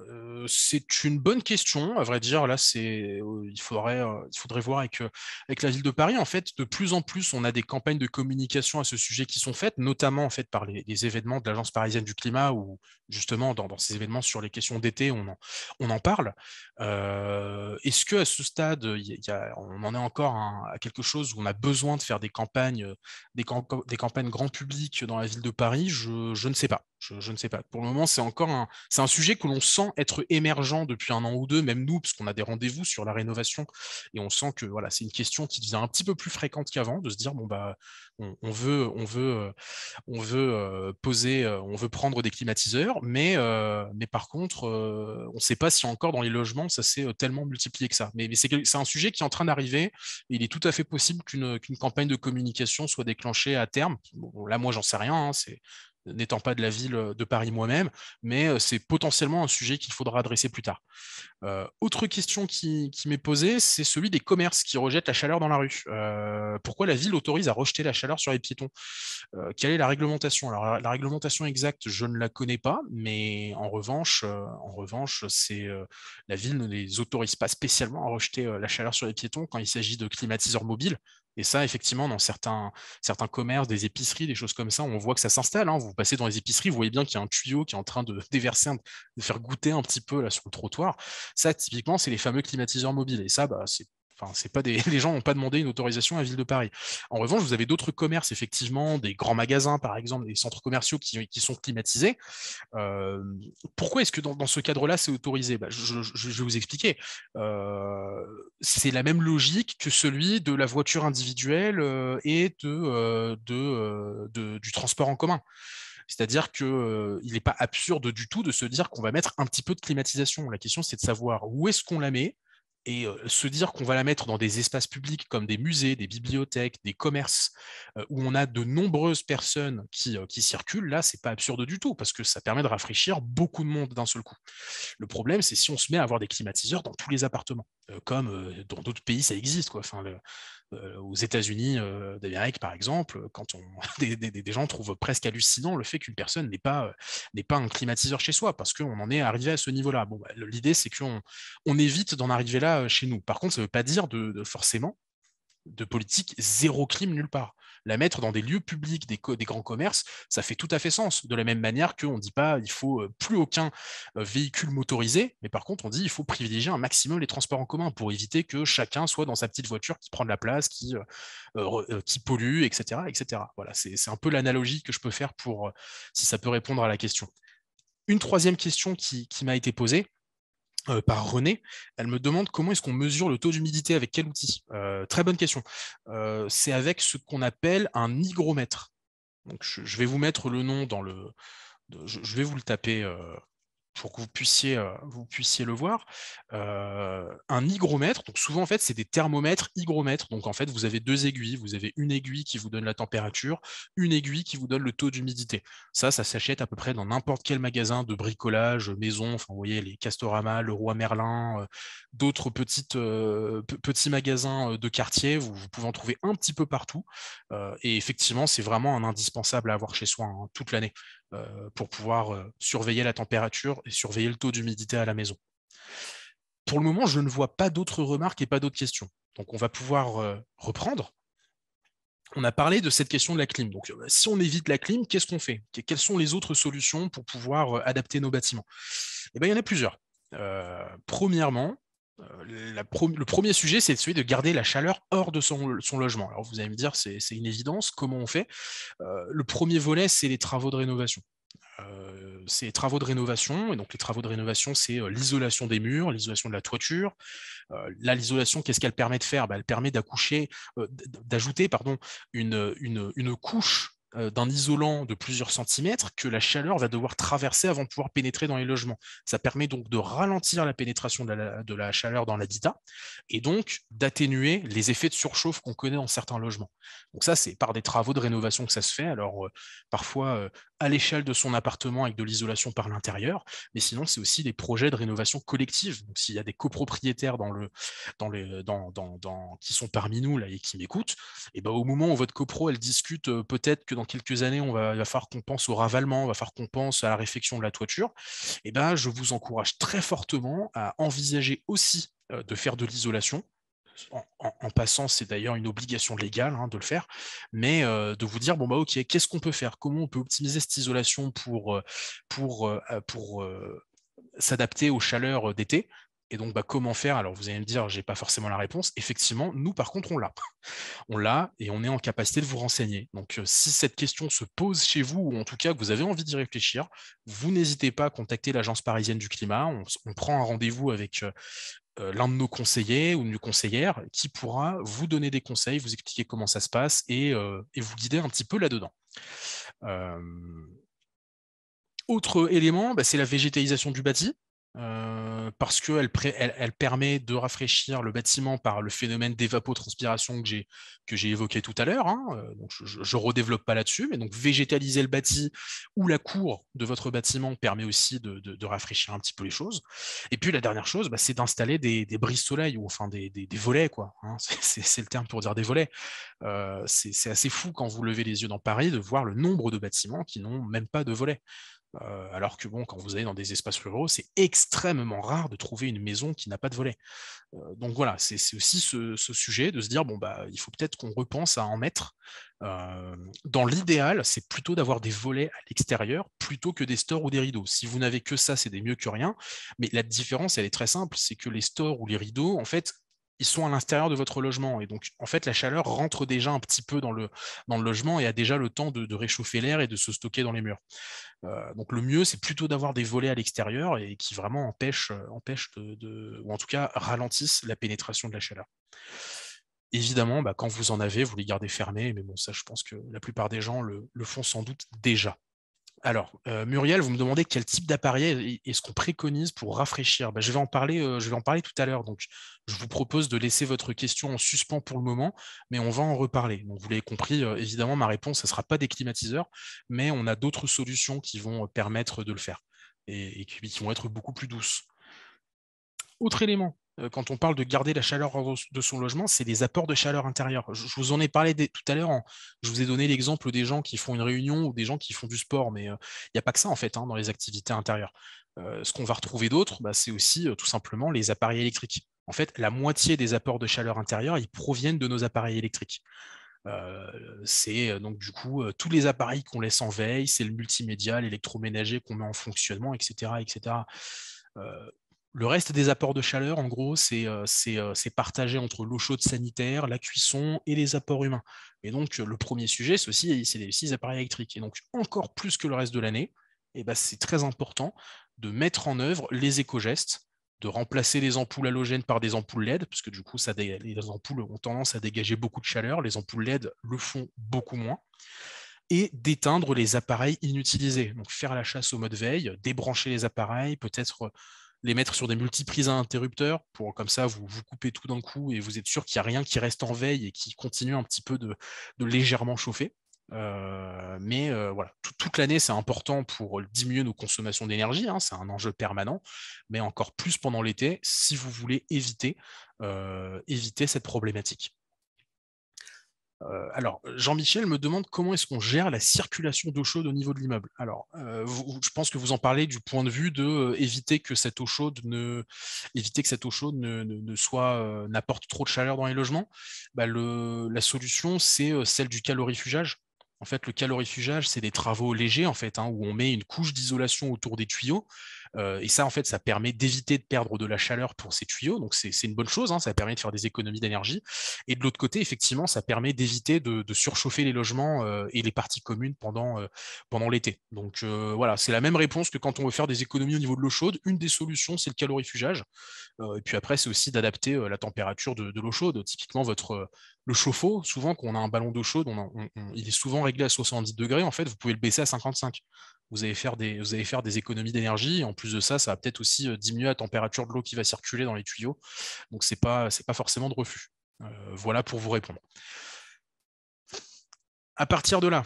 c'est une bonne question, à vrai dire. Là, il faudrait voir avec la ville de Paris. En fait, de plus en plus, on a des campagnes de communication à ce sujet qui sont faites, notamment en fait par les événements de l'Agence parisienne du climat, où justement dans ces événements sur les questions d'été, on en parle. Est-ce que à ce stade, on en est encore à quelque chose où on a besoin de faire des campagnes grand public dans la ville de Paris? Je ne sais pas. Je ne sais pas. Pour le moment, c'est un sujet que l'on sent être émergent depuis 1 an ou 2, même nous, parce qu'on a des rendez-vous sur la rénovation, et on sent que voilà, c'est une question qui devient un petit peu plus fréquente qu'avant, de se dire bon bah on veut prendre des climatiseurs, mais par contre, on ne sait pas si encore dans les logements ça s'est tellement multiplié que ça. Mais c'est un sujet qui est en train d'arriver. Et il est tout à fait possible qu'une campagne de communication soit déclenchée à terme. Bon, là, moi, j'en sais rien. C'est n'étant pas de la ville de Paris moi-même, mais c'est potentiellement un sujet qu'il faudra adresser plus tard. Autre question qui m'est posée, c'est celui des commerces qui rejettent la chaleur dans la rue. Pourquoi la ville autorise à rejeter la chaleur sur les piétons? Quelle est la réglementation? Alors, la réglementation exacte, je ne la connais pas, mais en revanche, la ville ne les autorise pas spécialement à rejeter la chaleur sur les piétons quand il s'agit de climatiseurs mobiles. Et ça, effectivement, dans certains commerces, des épiceries, des choses comme ça, on voit que ça s'installe. Vous passez dans les épiceries, vous voyez bien qu'il y a un tuyau qui est en train de déverser, de faire goûter un petit peu là sur le trottoir. Ça, typiquement, c'est les fameux climatiseurs mobiles. Et ça, bah, c'est pas des... les gens n'ont pas demandé une autorisation à la ville de Paris. En revanche, vous avez d'autres commerces, effectivement, des grands magasins, par exemple, des centres commerciaux qui sont climatisés. Euh, Pourquoi est-ce que dans ce cadre-là, c'est autorisé? Bah, je vais vous expliquer. C'est la même logique que celui de la voiture individuelle et du transport en commun. C'est-à-dire qu'il n'est pas absurde du tout de se dire qu'on va mettre un petit peu de climatisation. La question, c'est de savoir où est-ce qu'on la met et se dire qu'on va la mettre dans des espaces publics comme des musées, des bibliothèques, des commerces, où on a de nombreuses personnes qui circulent, là, c'est pas absurde du tout, parce que ça permet de rafraîchir beaucoup de monde d'un seul coup. Le problème, c'est si on se met à avoir des climatiseurs dans tous les appartements, comme dans d'autres pays, ça existe, quoi. Enfin, aux États-Unis d'Amérique, par exemple, quand des gens trouvent presque hallucinant le fait qu'une personne n'ait pas un climatiseur chez soi, parce qu'on en est arrivé à ce niveau-là. Bon, bah, l'idée, c'est qu'on évite d'en arriver là chez nous. Par contre, ça ne veut pas dire forcément de politique zéro crime nulle part. La mettre dans des lieux publics, des grands commerces, ça fait tout à fait sens. De la même manière qu'on ne dit pas il faut plus aucun véhicule motorisé, mais par contre on dit il faut privilégier un maximum les transports en commun pour éviter que chacun soit dans sa petite voiture qui prend de la place, qui pollue, etc., etc. Voilà, c'est un peu l'analogie que je peux faire pour si ça peut répondre à la question. Une troisième question qui m'a été posée, par René. Elle me demande comment est-ce qu'on mesure le taux d'humidité, avec quel outil. Très bonne question. C'est avec ce qu'on appelle un hygromètre. Donc, je vais vous mettre le nom dans le... Je vais vous le taper pour que vous puissiez le voir. Un hygromètre, donc souvent en fait c'est des thermomètres hygromètres. Donc en fait vous avez deux aiguilles, vous avez une aiguille qui vous donne la température, une aiguille qui vous donne le taux d'humidité. Ça s'achète à peu près dans n'importe quel magasin de bricolage, maison, enfin vous voyez les Castorama, Leroy Merlin, d'autres petits magasins de quartier, vous pouvez en trouver un petit peu partout. Et effectivement c'est vraiment un indispensable à avoir chez soi toute l'année pour pouvoir surveiller la température et surveiller le taux d'humidité à la maison. Pour le moment, je ne vois pas d'autres remarques et pas d'autres questions. Donc, on va pouvoir reprendre. On a parlé de cette question de la clim. Donc, si on évite la clim, qu'est-ce qu'on fait? Quelles sont les autres solutions pour pouvoir adapter nos bâtiments? Eh bien, il y en a plusieurs. Premièrement, le premier sujet, c'est celui de garder la chaleur hors de son logement. Alors, vous allez me dire, c'est une évidence. Comment on fait? Le premier volet, c'est les travaux de rénovation. C'est les travaux de rénovation. Et donc, les travaux de rénovation, c'est l'isolation des murs, l'isolation de la toiture. Là, l'isolation, qu'est-ce qu'elle permet de faire? Elle permet d'ajouter une couche d'un isolant de plusieurs centimètres que la chaleur va devoir traverser avant de pouvoir pénétrer dans les logements. Ça permet donc de ralentir la pénétration de la chaleur dans l'habitat et donc d'atténuer les effets de surchauffe qu'on connaît dans certains logements. Donc ça, c'est par des travaux de rénovation que ça se fait. Alors parfois à l'échelle de son appartement avec de l'isolation par l'intérieur, mais sinon c'est aussi des projets de rénovation collective. Donc s'il y a des copropriétaires qui sont parmi nous là et qui m'écoutent, et ben, au moment où votre copro elle discute peut-être que dans quelques années il va falloir qu'on pense au ravalement, il va falloir qu'on pense à la réfection de la toiture, et ben je vous encourage très fortement à envisager aussi de faire de l'isolation. En passant, c'est d'ailleurs une obligation légale de le faire, mais de vous dire, bon, bah, ok, qu'est-ce qu'on peut faire? Comment on peut optimiser cette isolation pour s'adapter aux chaleurs d'été? Et donc, comment faire? Alors, vous allez me dire, j'ai pas forcément la réponse. Effectivement, nous, par contre, on l'a. On l'a et on est en capacité de vous renseigner. Donc, si cette question se pose chez vous, ou en tout cas que vous avez envie d'y réfléchir, vous n'hésitez pas à contacter l'Agence parisienne du climat. On prend un rendez-vous avec l'un de nos conseillers ou une conseillère qui pourra vous donner des conseils, vous expliquer comment ça se passe et vous guider un petit peu là-dedans. Euh, Autre élément, c'est la végétalisation du bâti. Parce qu'elle elle permet de rafraîchir le bâtiment par le phénomène d'évapotranspiration que j'ai évoqué tout à l'heure. Hein. Donc je ne redéveloppe pas là-dessus, mais donc végétaliser le bâti ou la cour de votre bâtiment permet aussi de rafraîchir un petit peu les choses. Et puis la dernière chose, c'est d'installer des brises-soleil ou enfin des volets, quoi. Hein. C'est le terme pour dire des volets. C'est assez fou quand vous levez les yeux dans Paris de voir le nombre de bâtiments qui n'ont même pas de volets. Alors que quand vous allez dans des espaces ruraux, c'est extrêmement rare de trouver une maison qui n'a pas de volet. Donc voilà, c'est aussi ce sujet de se dire, il faut peut-être qu'on repense à en mettre. Dans l'idéal, c'est plutôt d'avoir des volets à l'extérieur plutôt que des stores ou des rideaux. Si vous n'avez que ça, c'est des mieux que rien. Mais la différence, elle est très simple, c'est que les stores ou les rideaux, en fait, ils sont à l'intérieur de votre logement. Et donc, en fait, la chaleur rentre déjà un petit peu dans le logement et a déjà le temps de réchauffer l'air et de se stocker dans les murs. Donc le mieux, c'est plutôt d'avoir des volets à l'extérieur et qui vraiment empêchent ou en tout cas ralentissent la pénétration de la chaleur. Évidemment, quand vous en avez, vous les gardez fermés, mais bon, ça, je pense que la plupart des gens le font sans doute déjà. Alors, Muriel, vous me demandez quel type d'appareil est-ce qu'on préconise pour rafraîchir. Je vais en parler tout à l'heure. Donc, je vous propose de laisser votre question en suspens pour le moment, mais on va en reparler. Donc, vous l'avez compris, évidemment, ma réponse, ce ne sera pas des climatiseurs, mais on a d'autres solutions qui vont permettre de le faire et qui vont être beaucoup plus douces. Autre élément, quand on parle de garder la chaleur de son logement, c'est les apports de chaleur intérieure. Je vous en ai parlé tout à l'heure, je vous ai donné l'exemple des gens qui font une réunion ou des gens qui font du sport, mais il n'y a pas que ça en fait dans les activités intérieures. Ce qu'on va retrouver d'autre, c'est aussi tout simplement les appareils électriques. En fait, la moitié des apports de chaleur intérieure, ils proviennent de nos appareils électriques. C'est donc du coup tous les appareils qu'on laisse en veille, c'est le multimédia, l'électroménager qu'on met en fonctionnement, etc. etc. Le reste des apports de chaleur, en gros, c'est partagé entre l'eau chaude sanitaire, la cuisson et les apports humains. Et donc, le premier sujet, c'est aussi les appareils électriques. Et donc, encore plus que le reste de l'année, c'est très important de mettre en œuvre les éco-gestes, de remplacer les ampoules halogènes par des ampoules LED, parce que du coup, les ampoules ont tendance à dégager beaucoup de chaleur, les ampoules LED le font beaucoup moins, et d'éteindre les appareils inutilisés. Donc, faire la chasse au mode veille, débrancher les appareils, peut-être les mettre sur des multiprises à interrupteurs pour comme ça vous coupez tout d'un coup et vous êtes sûr qu'il n'y a rien qui reste en veille et qui continue un petit peu de légèrement chauffer. Mais voilà, toute l'année, c'est important pour diminuer nos consommations d'énergie, hein, c'est un enjeu permanent, mais encore plus pendant l'été si vous voulez éviter cette problématique. Alors, Jean-Michel me demande comment est-ce qu'on gère la circulation d'eau chaude au niveau de l'immeuble. Alors, je pense que vous en parlez du point de vue de éviter que cette eau chaude n'apporte trop de chaleur dans les logements. La solution, c'est celle du calorifugage. En fait, le calorifugage, c'est des travaux légers en fait, où on met une couche d'isolation autour des tuyaux. Et ça, en fait, ça permet d'éviter de perdre de la chaleur pour ces tuyaux. Donc, c'est une bonne chose. Ça permet de faire des économies d'énergie. Et de l'autre côté, effectivement, ça permet d'éviter de surchauffer les logements et les parties communes pendant l'été. Donc voilà, c'est la même réponse que quand on veut faire des économies au niveau de l'eau chaude. Une des solutions, c'est le calorifugage. Et puis après, c'est aussi d'adapter la température de l'eau chaude. Typiquement, le chauffe-eau, souvent, quand on a un ballon d'eau chaude, il est souvent réglé à 70 degrés. En fait, vous pouvez le baisser à 55. Vous allez faire des économies d'énergie. En plus de ça, ça va peut-être aussi diminuer la température de l'eau qui va circuler dans les tuyaux. Donc, c'est pas forcément de refus. Voilà pour vous répondre. À partir de là,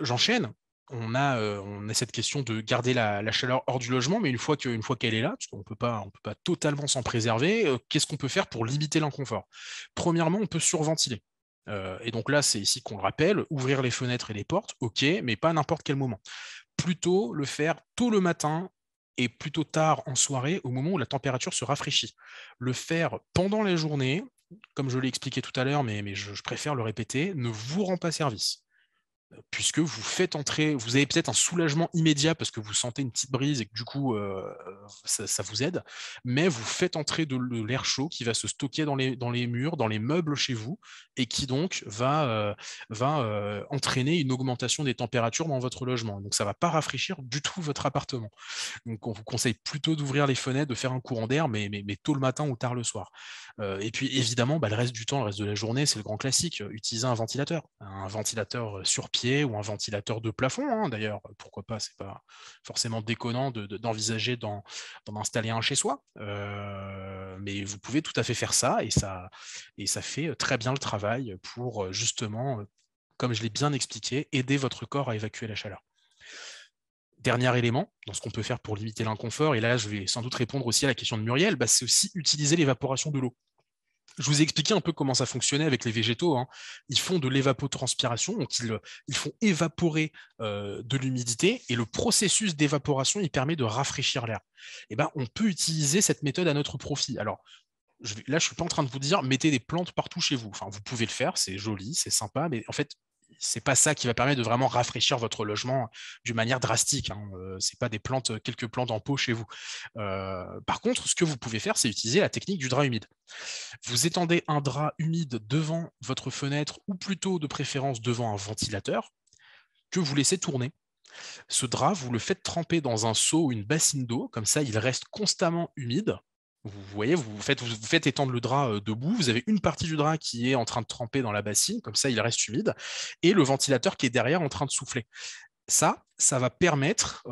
j'enchaîne. On a cette question de garder la chaleur hors du logement, mais une fois qu'elle est là, parce qu'on ne peut pas totalement s'en préserver, qu'est-ce qu'on peut faire pour limiter l'inconfort? Premièrement, on peut surventiler. Et donc là, c'est ici qu'on le rappelle, ouvrir les fenêtres et les portes, ok, mais pas à n'importe quel moment. Plutôt le faire tôt le matin et plutôt tard en soirée, au moment où la température se rafraîchit. Le faire pendant la journée, comme je l'ai expliqué tout à l'heure, mais je préfère le répéter, ne vous rend pas service. puisque vous avez peut-être un soulagement immédiat parce que vous sentez une petite brise et que du coup, ça vous aide, mais vous faites entrer de l'air chaud qui va se stocker dans les murs, dans les meubles chez vous, et qui donc va entraîner une augmentation des températures dans votre logement. Donc ça ne va pas rafraîchir du tout votre appartement. Donc on vous conseille plutôt d'ouvrir les fenêtres, de faire un courant d'air, mais tôt le matin ou tard le soir. Et puis évidemment, le reste du temps, le reste de la journée, c'est le grand classique, utiliser un ventilateur sur pied ou un ventilateur de plafond, hein, d'ailleurs, pourquoi pas, c'est pas forcément déconnant d'envisager d'en installer un chez soi, mais vous pouvez tout à fait faire ça, et ça fait très bien le travail pour justement, comme je l'ai bien expliqué, aider votre corps à évacuer la chaleur. Dernier élément, dans ce qu'on peut faire pour limiter l'inconfort, et là je vais sans doute répondre aussi à la question de Muriel, c'est aussi utiliser l'évaporation de l'eau. Je vous ai expliqué un peu comment ça fonctionnait avec les végétaux, hein. Ils font de l'évapotranspiration, donc ils font évaporer de l'humidité, et le processus d'évaporation, il permet de rafraîchir l'air. On peut utiliser cette méthode à notre profit. Alors, là, je ne suis pas en train de vous dire mettez des plantes partout chez vous. Enfin, vous pouvez le faire, c'est joli, c'est sympa, mais en fait, c'est pas ça qui va permettre de vraiment rafraîchir votre logement d'une manière drastique, hein. C'est pas quelques plantes en pot chez vous. Par contre, ce que vous pouvez faire, c'est utiliser la technique du drap humide. Vous étendez un drap humide devant votre fenêtre, ou plutôt de préférence devant un ventilateur, que vous laissez tourner. Ce drap, vous le faites tremper dans un seau ou une bassine d'eau, comme ça il reste constamment humide. Vous voyez, vous faites étendre le drap debout, vous avez une partie du drap qui est en train de tremper dans la bassine, comme ça il reste humide, et le ventilateur qui est derrière en train de souffler. Ça va permettre,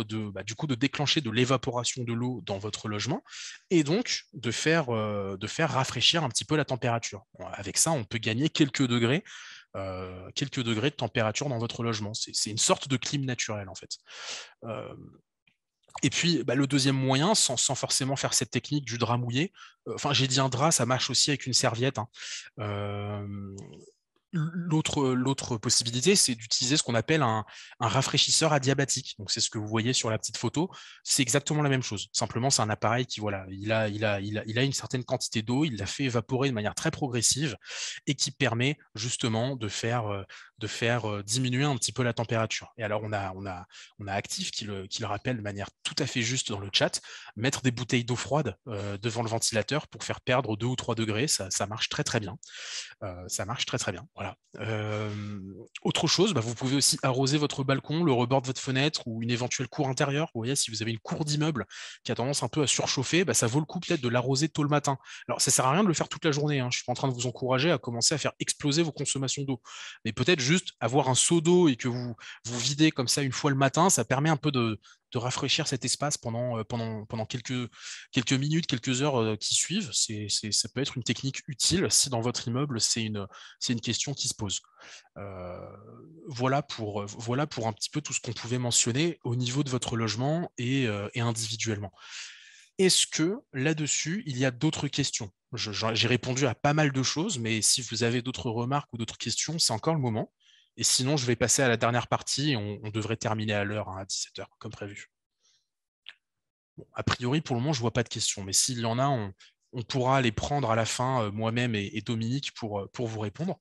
du coup, de déclencher de l'évaporation de l'eau dans votre logement, et donc de faire rafraîchir un petit peu la température. Avec ça, on peut gagner quelques degrés de température dans votre logement. C'est une sorte de clim naturel, en fait. Et puis, le deuxième moyen, sans forcément faire cette technique du drap mouillé, j'ai dit un drap, ça marche aussi avec une serviette, hein. L'autre possibilité, c'est d'utiliser ce qu'on appelle un rafraîchisseur adiabatique. Donc, c'est ce que vous voyez sur la petite photo. C'est exactement la même chose. Simplement, c'est un appareil qui, voilà, il a une certaine quantité d'eau, il la fait évaporer de manière très progressive, et qui permet justement de faire diminuer un petit peu la température. Et alors, on a Actif qui le rappelle de manière tout à fait juste dans le chat. Mettre des bouteilles d'eau froide devant le ventilateur pour faire perdre 2 ou 3 degrés, ça marche très très bien. Ça marche très très bien. Voilà. Autre chose, vous pouvez aussi arroser votre balcon, le rebord de votre fenêtre, ou une éventuelle cour intérieure. Vous voyez, si vous avez une cour d'immeuble qui a tendance un peu à surchauffer, ça vaut le coup peut-être de l'arroser tôt le matin. Alors, ça ne sert à rien de le faire toute la journée, hein. Je ne suis pas en train de vous encourager à commencer à faire exploser vos consommations d'eau. Mais peut-être juste avoir un seau d'eau et que vous videz comme ça une fois le matin, ça permet un peu de rafraîchir cet espace pendant quelques minutes, quelques heures qui suivent. Ça peut être une technique utile si dans votre immeuble, c'est une question qui se pose. Voilà pour un petit peu tout ce qu'on pouvait mentionner au niveau de votre logement et individuellement. Est-ce que là-dessus, il y a d'autres questions? J'ai répondu à pas mal de choses, mais si vous avez d'autres remarques ou d'autres questions, c'est encore le moment. Et sinon, je vais passer à la dernière partie, et on devrait terminer à l'heure, hein, à 17h, comme prévu. Bon, a priori, pour le moment, je ne vois pas de questions, mais s'il y en a, on pourra les prendre à la fin, moi-même et Dominique, pour vous répondre.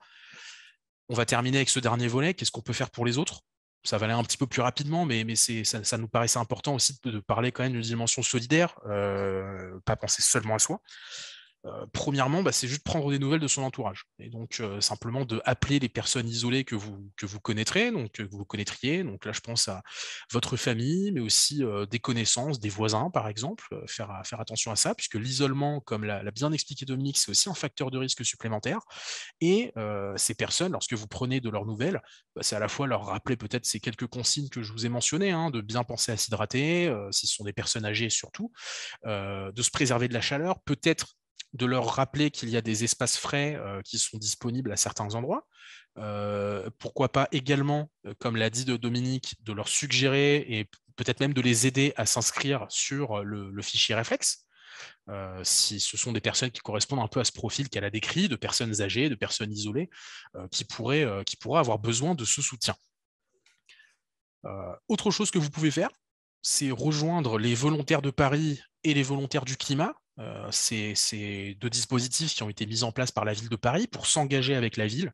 On va terminer avec ce dernier volet. Qu'est-ce qu'on peut faire pour les autres? Ça va aller un petit peu plus rapidement, mais ça nous paraissait important aussi de parler quand même d'une dimension solidaire, pas penser seulement à soi. Premièrement, c'est juste prendre des nouvelles de son entourage. Et donc, simplement d'appeler les personnes isolées que vous connaîtrez, donc que vous connaîtriez. Donc là, je pense à votre famille, mais aussi des connaissances, des voisins, par exemple. Faire attention à ça, puisque l'isolement, comme l'a bien expliqué Dominique, c'est aussi un facteur de risque supplémentaire. Et ces personnes, lorsque vous prenez de leurs nouvelles, c'est à la fois leur rappeler peut-être ces quelques consignes que je vous ai mentionnées, hein, de bien penser à s'hydrater, si ce sont des personnes âgées surtout, de se préserver de la chaleur, peut-être de leur rappeler qu'il y a des espaces frais qui sont disponibles à certains endroits. Pourquoi pas également, comme l'a dit Dominique, de leur suggérer et peut-être même de les aider à s'inscrire sur le fichier réflexe. Si ce sont des personnes qui correspondent un peu à ce profil qu'elle a décrit, de personnes âgées, de personnes isolées, qui pourraient avoir besoin de ce soutien. Autre chose que vous pouvez faire, c'est rejoindre les volontaires de Paris et les volontaires du climat. C'est deux dispositifs qui ont été mis en place par la ville de Paris pour s'engager avec la ville.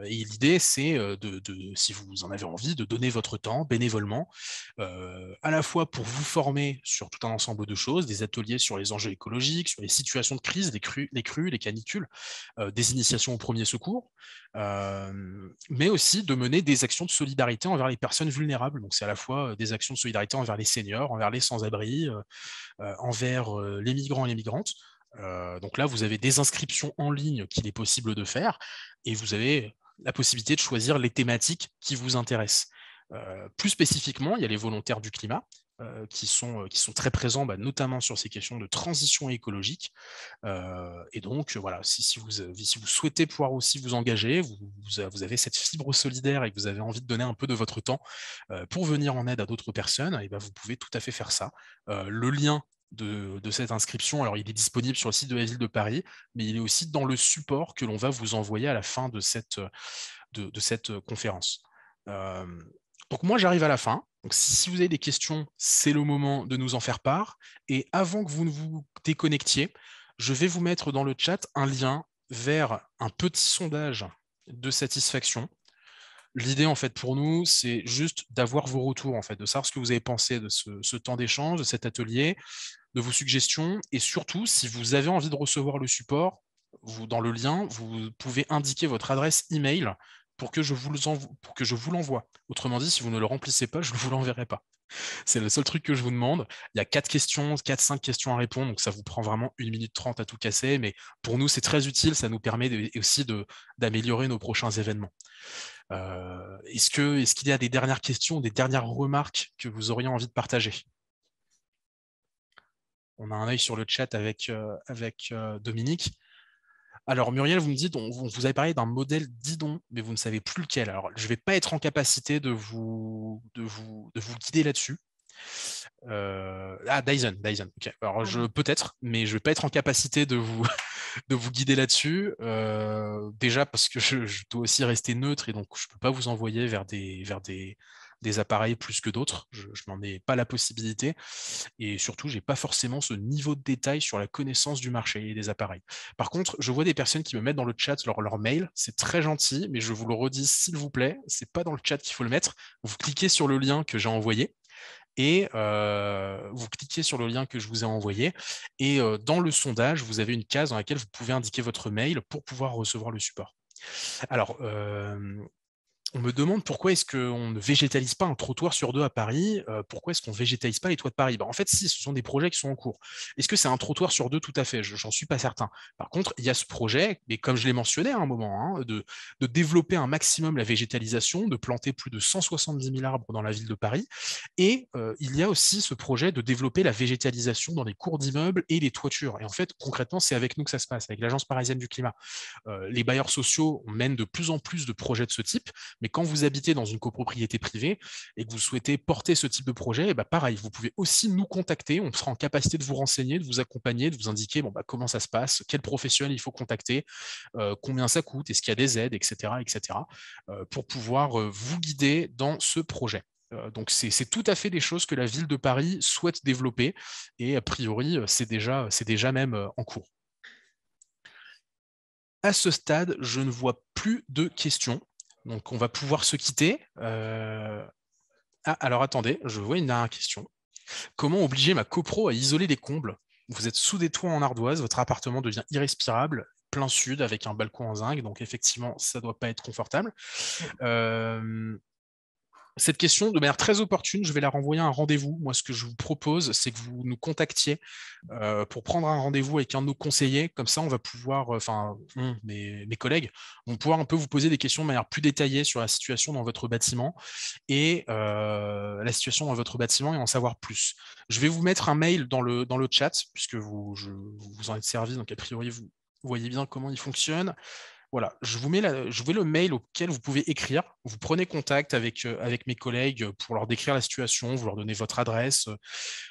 Et l'idée, c'est si vous en avez envie, de donner votre temps bénévolement, à la fois pour vous former sur tout un ensemble de choses, des ateliers sur les enjeux écologiques, sur les situations de crise, les crues, les canicules, des initiations aux premiers secours, mais aussi de mener des actions de solidarité envers les personnes vulnérables. Donc c'est à la fois des actions de solidarité envers les seniors, envers les sans-abri, envers les migrants et les migrantes. Donc là, vous avez des inscriptions en ligne qu'il est possible de faire et vous avez la possibilité de choisir les thématiques qui vous intéressent. Plus spécifiquement, il y a les volontaires du climat qui sont très présents, notamment sur ces questions de transition écologique. Et donc, voilà, si vous souhaitez pouvoir aussi vous engager, vous avez cette fibre solidaire et que vous avez envie de donner un peu de votre temps pour venir en aide à d'autres personnes, et vous pouvez tout à fait faire ça. Le lien de cette inscription, alors il est disponible sur le site de la ville de Paris, mais il est aussi dans le support que l'on va vous envoyer à la fin de cette conférence. Donc moi, j'arrive à la fin. Donc si vous avez des questions, c'est le moment de nous en faire part. Et avant que vous ne vous déconnectiez, je vais vous mettre dans le chat un lien vers un petit sondage de satisfaction. L'idée, en fait, pour nous, c'est juste d'avoir vos retours, en fait, de savoir ce que vous avez pensé de ce temps d'échange, de cet atelier, de vos suggestions, et surtout, si vous avez envie de recevoir le support, dans le lien, vous pouvez indiquer votre adresse email pour que je vous l'envoie. Autrement dit, si vous ne le remplissez pas, je ne vous l'enverrai pas. C'est le seul truc que je vous demande. Il y a 4-5 questions à répondre, donc ça vous prend vraiment 1 minute 30 à tout casser, mais pour nous, c'est très utile, ça nous permet aussi d'améliorer nos prochains événements. Est-ce qu'il y a des dernières questions, des dernières remarques que vous auriez envie de partager? On a un œil sur le chat avec Dominique. Alors, Muriel, vous me dites, vous avez parlé d'un modèle Didon, mais vous ne savez plus lequel. Alors, je ne vais pas être en capacité de vous guider là-dessus. Dyson. Okay. Alors, peut-être, mais je ne vais pas être en capacité de vous, de vous guider là-dessus. Déjà parce que je dois aussi rester neutre et donc je ne peux pas vous envoyer vers des appareils plus que d'autres. Je n'en ai pas la possibilité. Et surtout, je n'ai pas forcément ce niveau de détail sur la connaissance du marché et des appareils. Par contre, je vois des personnes qui me mettent dans le chat leur mail. C'est très gentil, mais je vous le redis, s'il vous plaît, ce n'est pas dans le chat qu'il faut le mettre. Vous cliquez sur le lien que j'ai envoyé et vous cliquez sur le lien que je vous ai envoyé. Et dans le sondage, vous avez une case dans laquelle vous pouvez indiquer votre mail pour pouvoir recevoir le support. Alors, on me demande pourquoi est-ce qu'on ne végétalise pas un trottoir sur deux à Paris, pourquoi est-ce qu'on ne végétalise pas les toits de Paris? En fait, si, ce sont des projets qui sont en cours. Est-ce que c'est un trottoir sur deux? Tout à fait, j'en suis pas certain. Par contre, il y a ce projet, mais comme je l'ai mentionné à un moment, de développer un maximum la végétalisation, de planter plus de 170 000 arbres dans la ville de Paris. Et il y a aussi ce projet de développer la végétalisation dans les cours d'immeubles et les toitures. Et en fait, concrètement, c'est avec nous que ça se passe, avec l'Agence parisienne du climat. Les bailleurs sociaux mènent de plus en plus de projets de ce type, mais quand vous habitez dans une copropriété privée et que vous souhaitez porter ce type de projet, pareil, vous pouvez aussi nous contacter. On sera en capacité de vous renseigner, de vous accompagner, de vous indiquer comment ça se passe, quel professionnel il faut contacter, combien ça coûte, est-ce qu'il y a des aides, etc., pour pouvoir vous guider dans ce projet. Donc c'est tout à fait des choses que la ville de Paris souhaite développer et a priori, c'est déjà même en cours. À ce stade, je ne vois plus de questions. Donc, on va pouvoir se quitter. Alors attendez, je vois une dernière question. Comment obliger ma copro à isoler les combles? Vous êtes sous des toits en ardoise, votre appartement devient irrespirable, plein sud, avec un balcon en zinc, donc effectivement, ça ne doit pas être confortable. Cette question, de manière très opportune, je vais la renvoyer à un rendez-vous. Moi, ce que je vous propose, c'est que vous nous contactiez pour prendre un rendez-vous avec un de nos conseillers. Comme ça, on va pouvoir, mes collègues vont pouvoir un peu vous poser des questions de manière plus détaillée sur la situation dans votre bâtiment et en savoir plus. Je vais vous mettre un mail dans le chat, puisque vous en êtes servi, donc a priori, vous voyez bien comment il fonctionne. Voilà, je vous mets le mail auquel vous pouvez écrire. Vous prenez contact avec mes collègues pour leur décrire la situation, vous leur donnez votre adresse,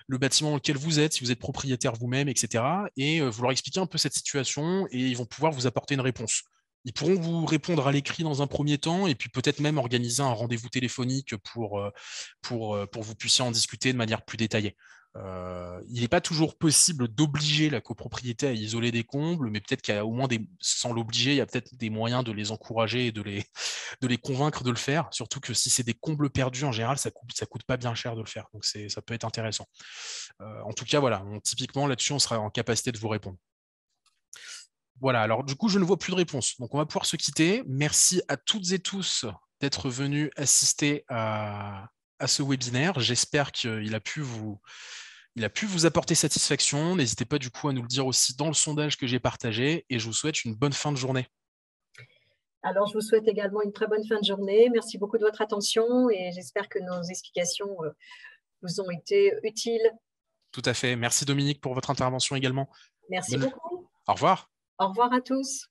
le bâtiment dans lequel vous êtes, si vous êtes propriétaire vous-même, etc. Et vous leur expliquez un peu cette situation et ils vont pouvoir vous apporter une réponse. Ils pourront vous répondre à l'écrit dans un premier temps et puis peut-être même organiser un rendez-vous téléphonique pour que vous puissiez en discuter de manière plus détaillée. Il n'est pas toujours possible d'obliger la copropriété à isoler des combles, mais peut-être qu'il y a au moins sans l'obliger, il y a peut-être des moyens de les encourager et de les convaincre de le faire. Surtout que si c'est des combles perdus, en général, ça coûte pas bien cher de le faire. Donc ça peut être intéressant. En tout cas, voilà, typiquement là-dessus, on sera en capacité de vous répondre. Voilà, alors du coup, je ne vois plus de réponse. Donc on va pouvoir se quitter. Merci à toutes et tous d'être venus assister à ce webinaire. J'espère qu'il a il a pu vous apporter satisfaction. N'hésitez pas du coup à nous le dire aussi dans le sondage que j'ai partagé et je vous souhaite une bonne fin de journée. Alors, je vous souhaite également une très bonne fin de journée. Merci beaucoup de votre attention et j'espère que nos explications vous ont été utiles. Tout à fait. Merci Dominique pour votre intervention également. Merci beaucoup. Au revoir. Au revoir à tous.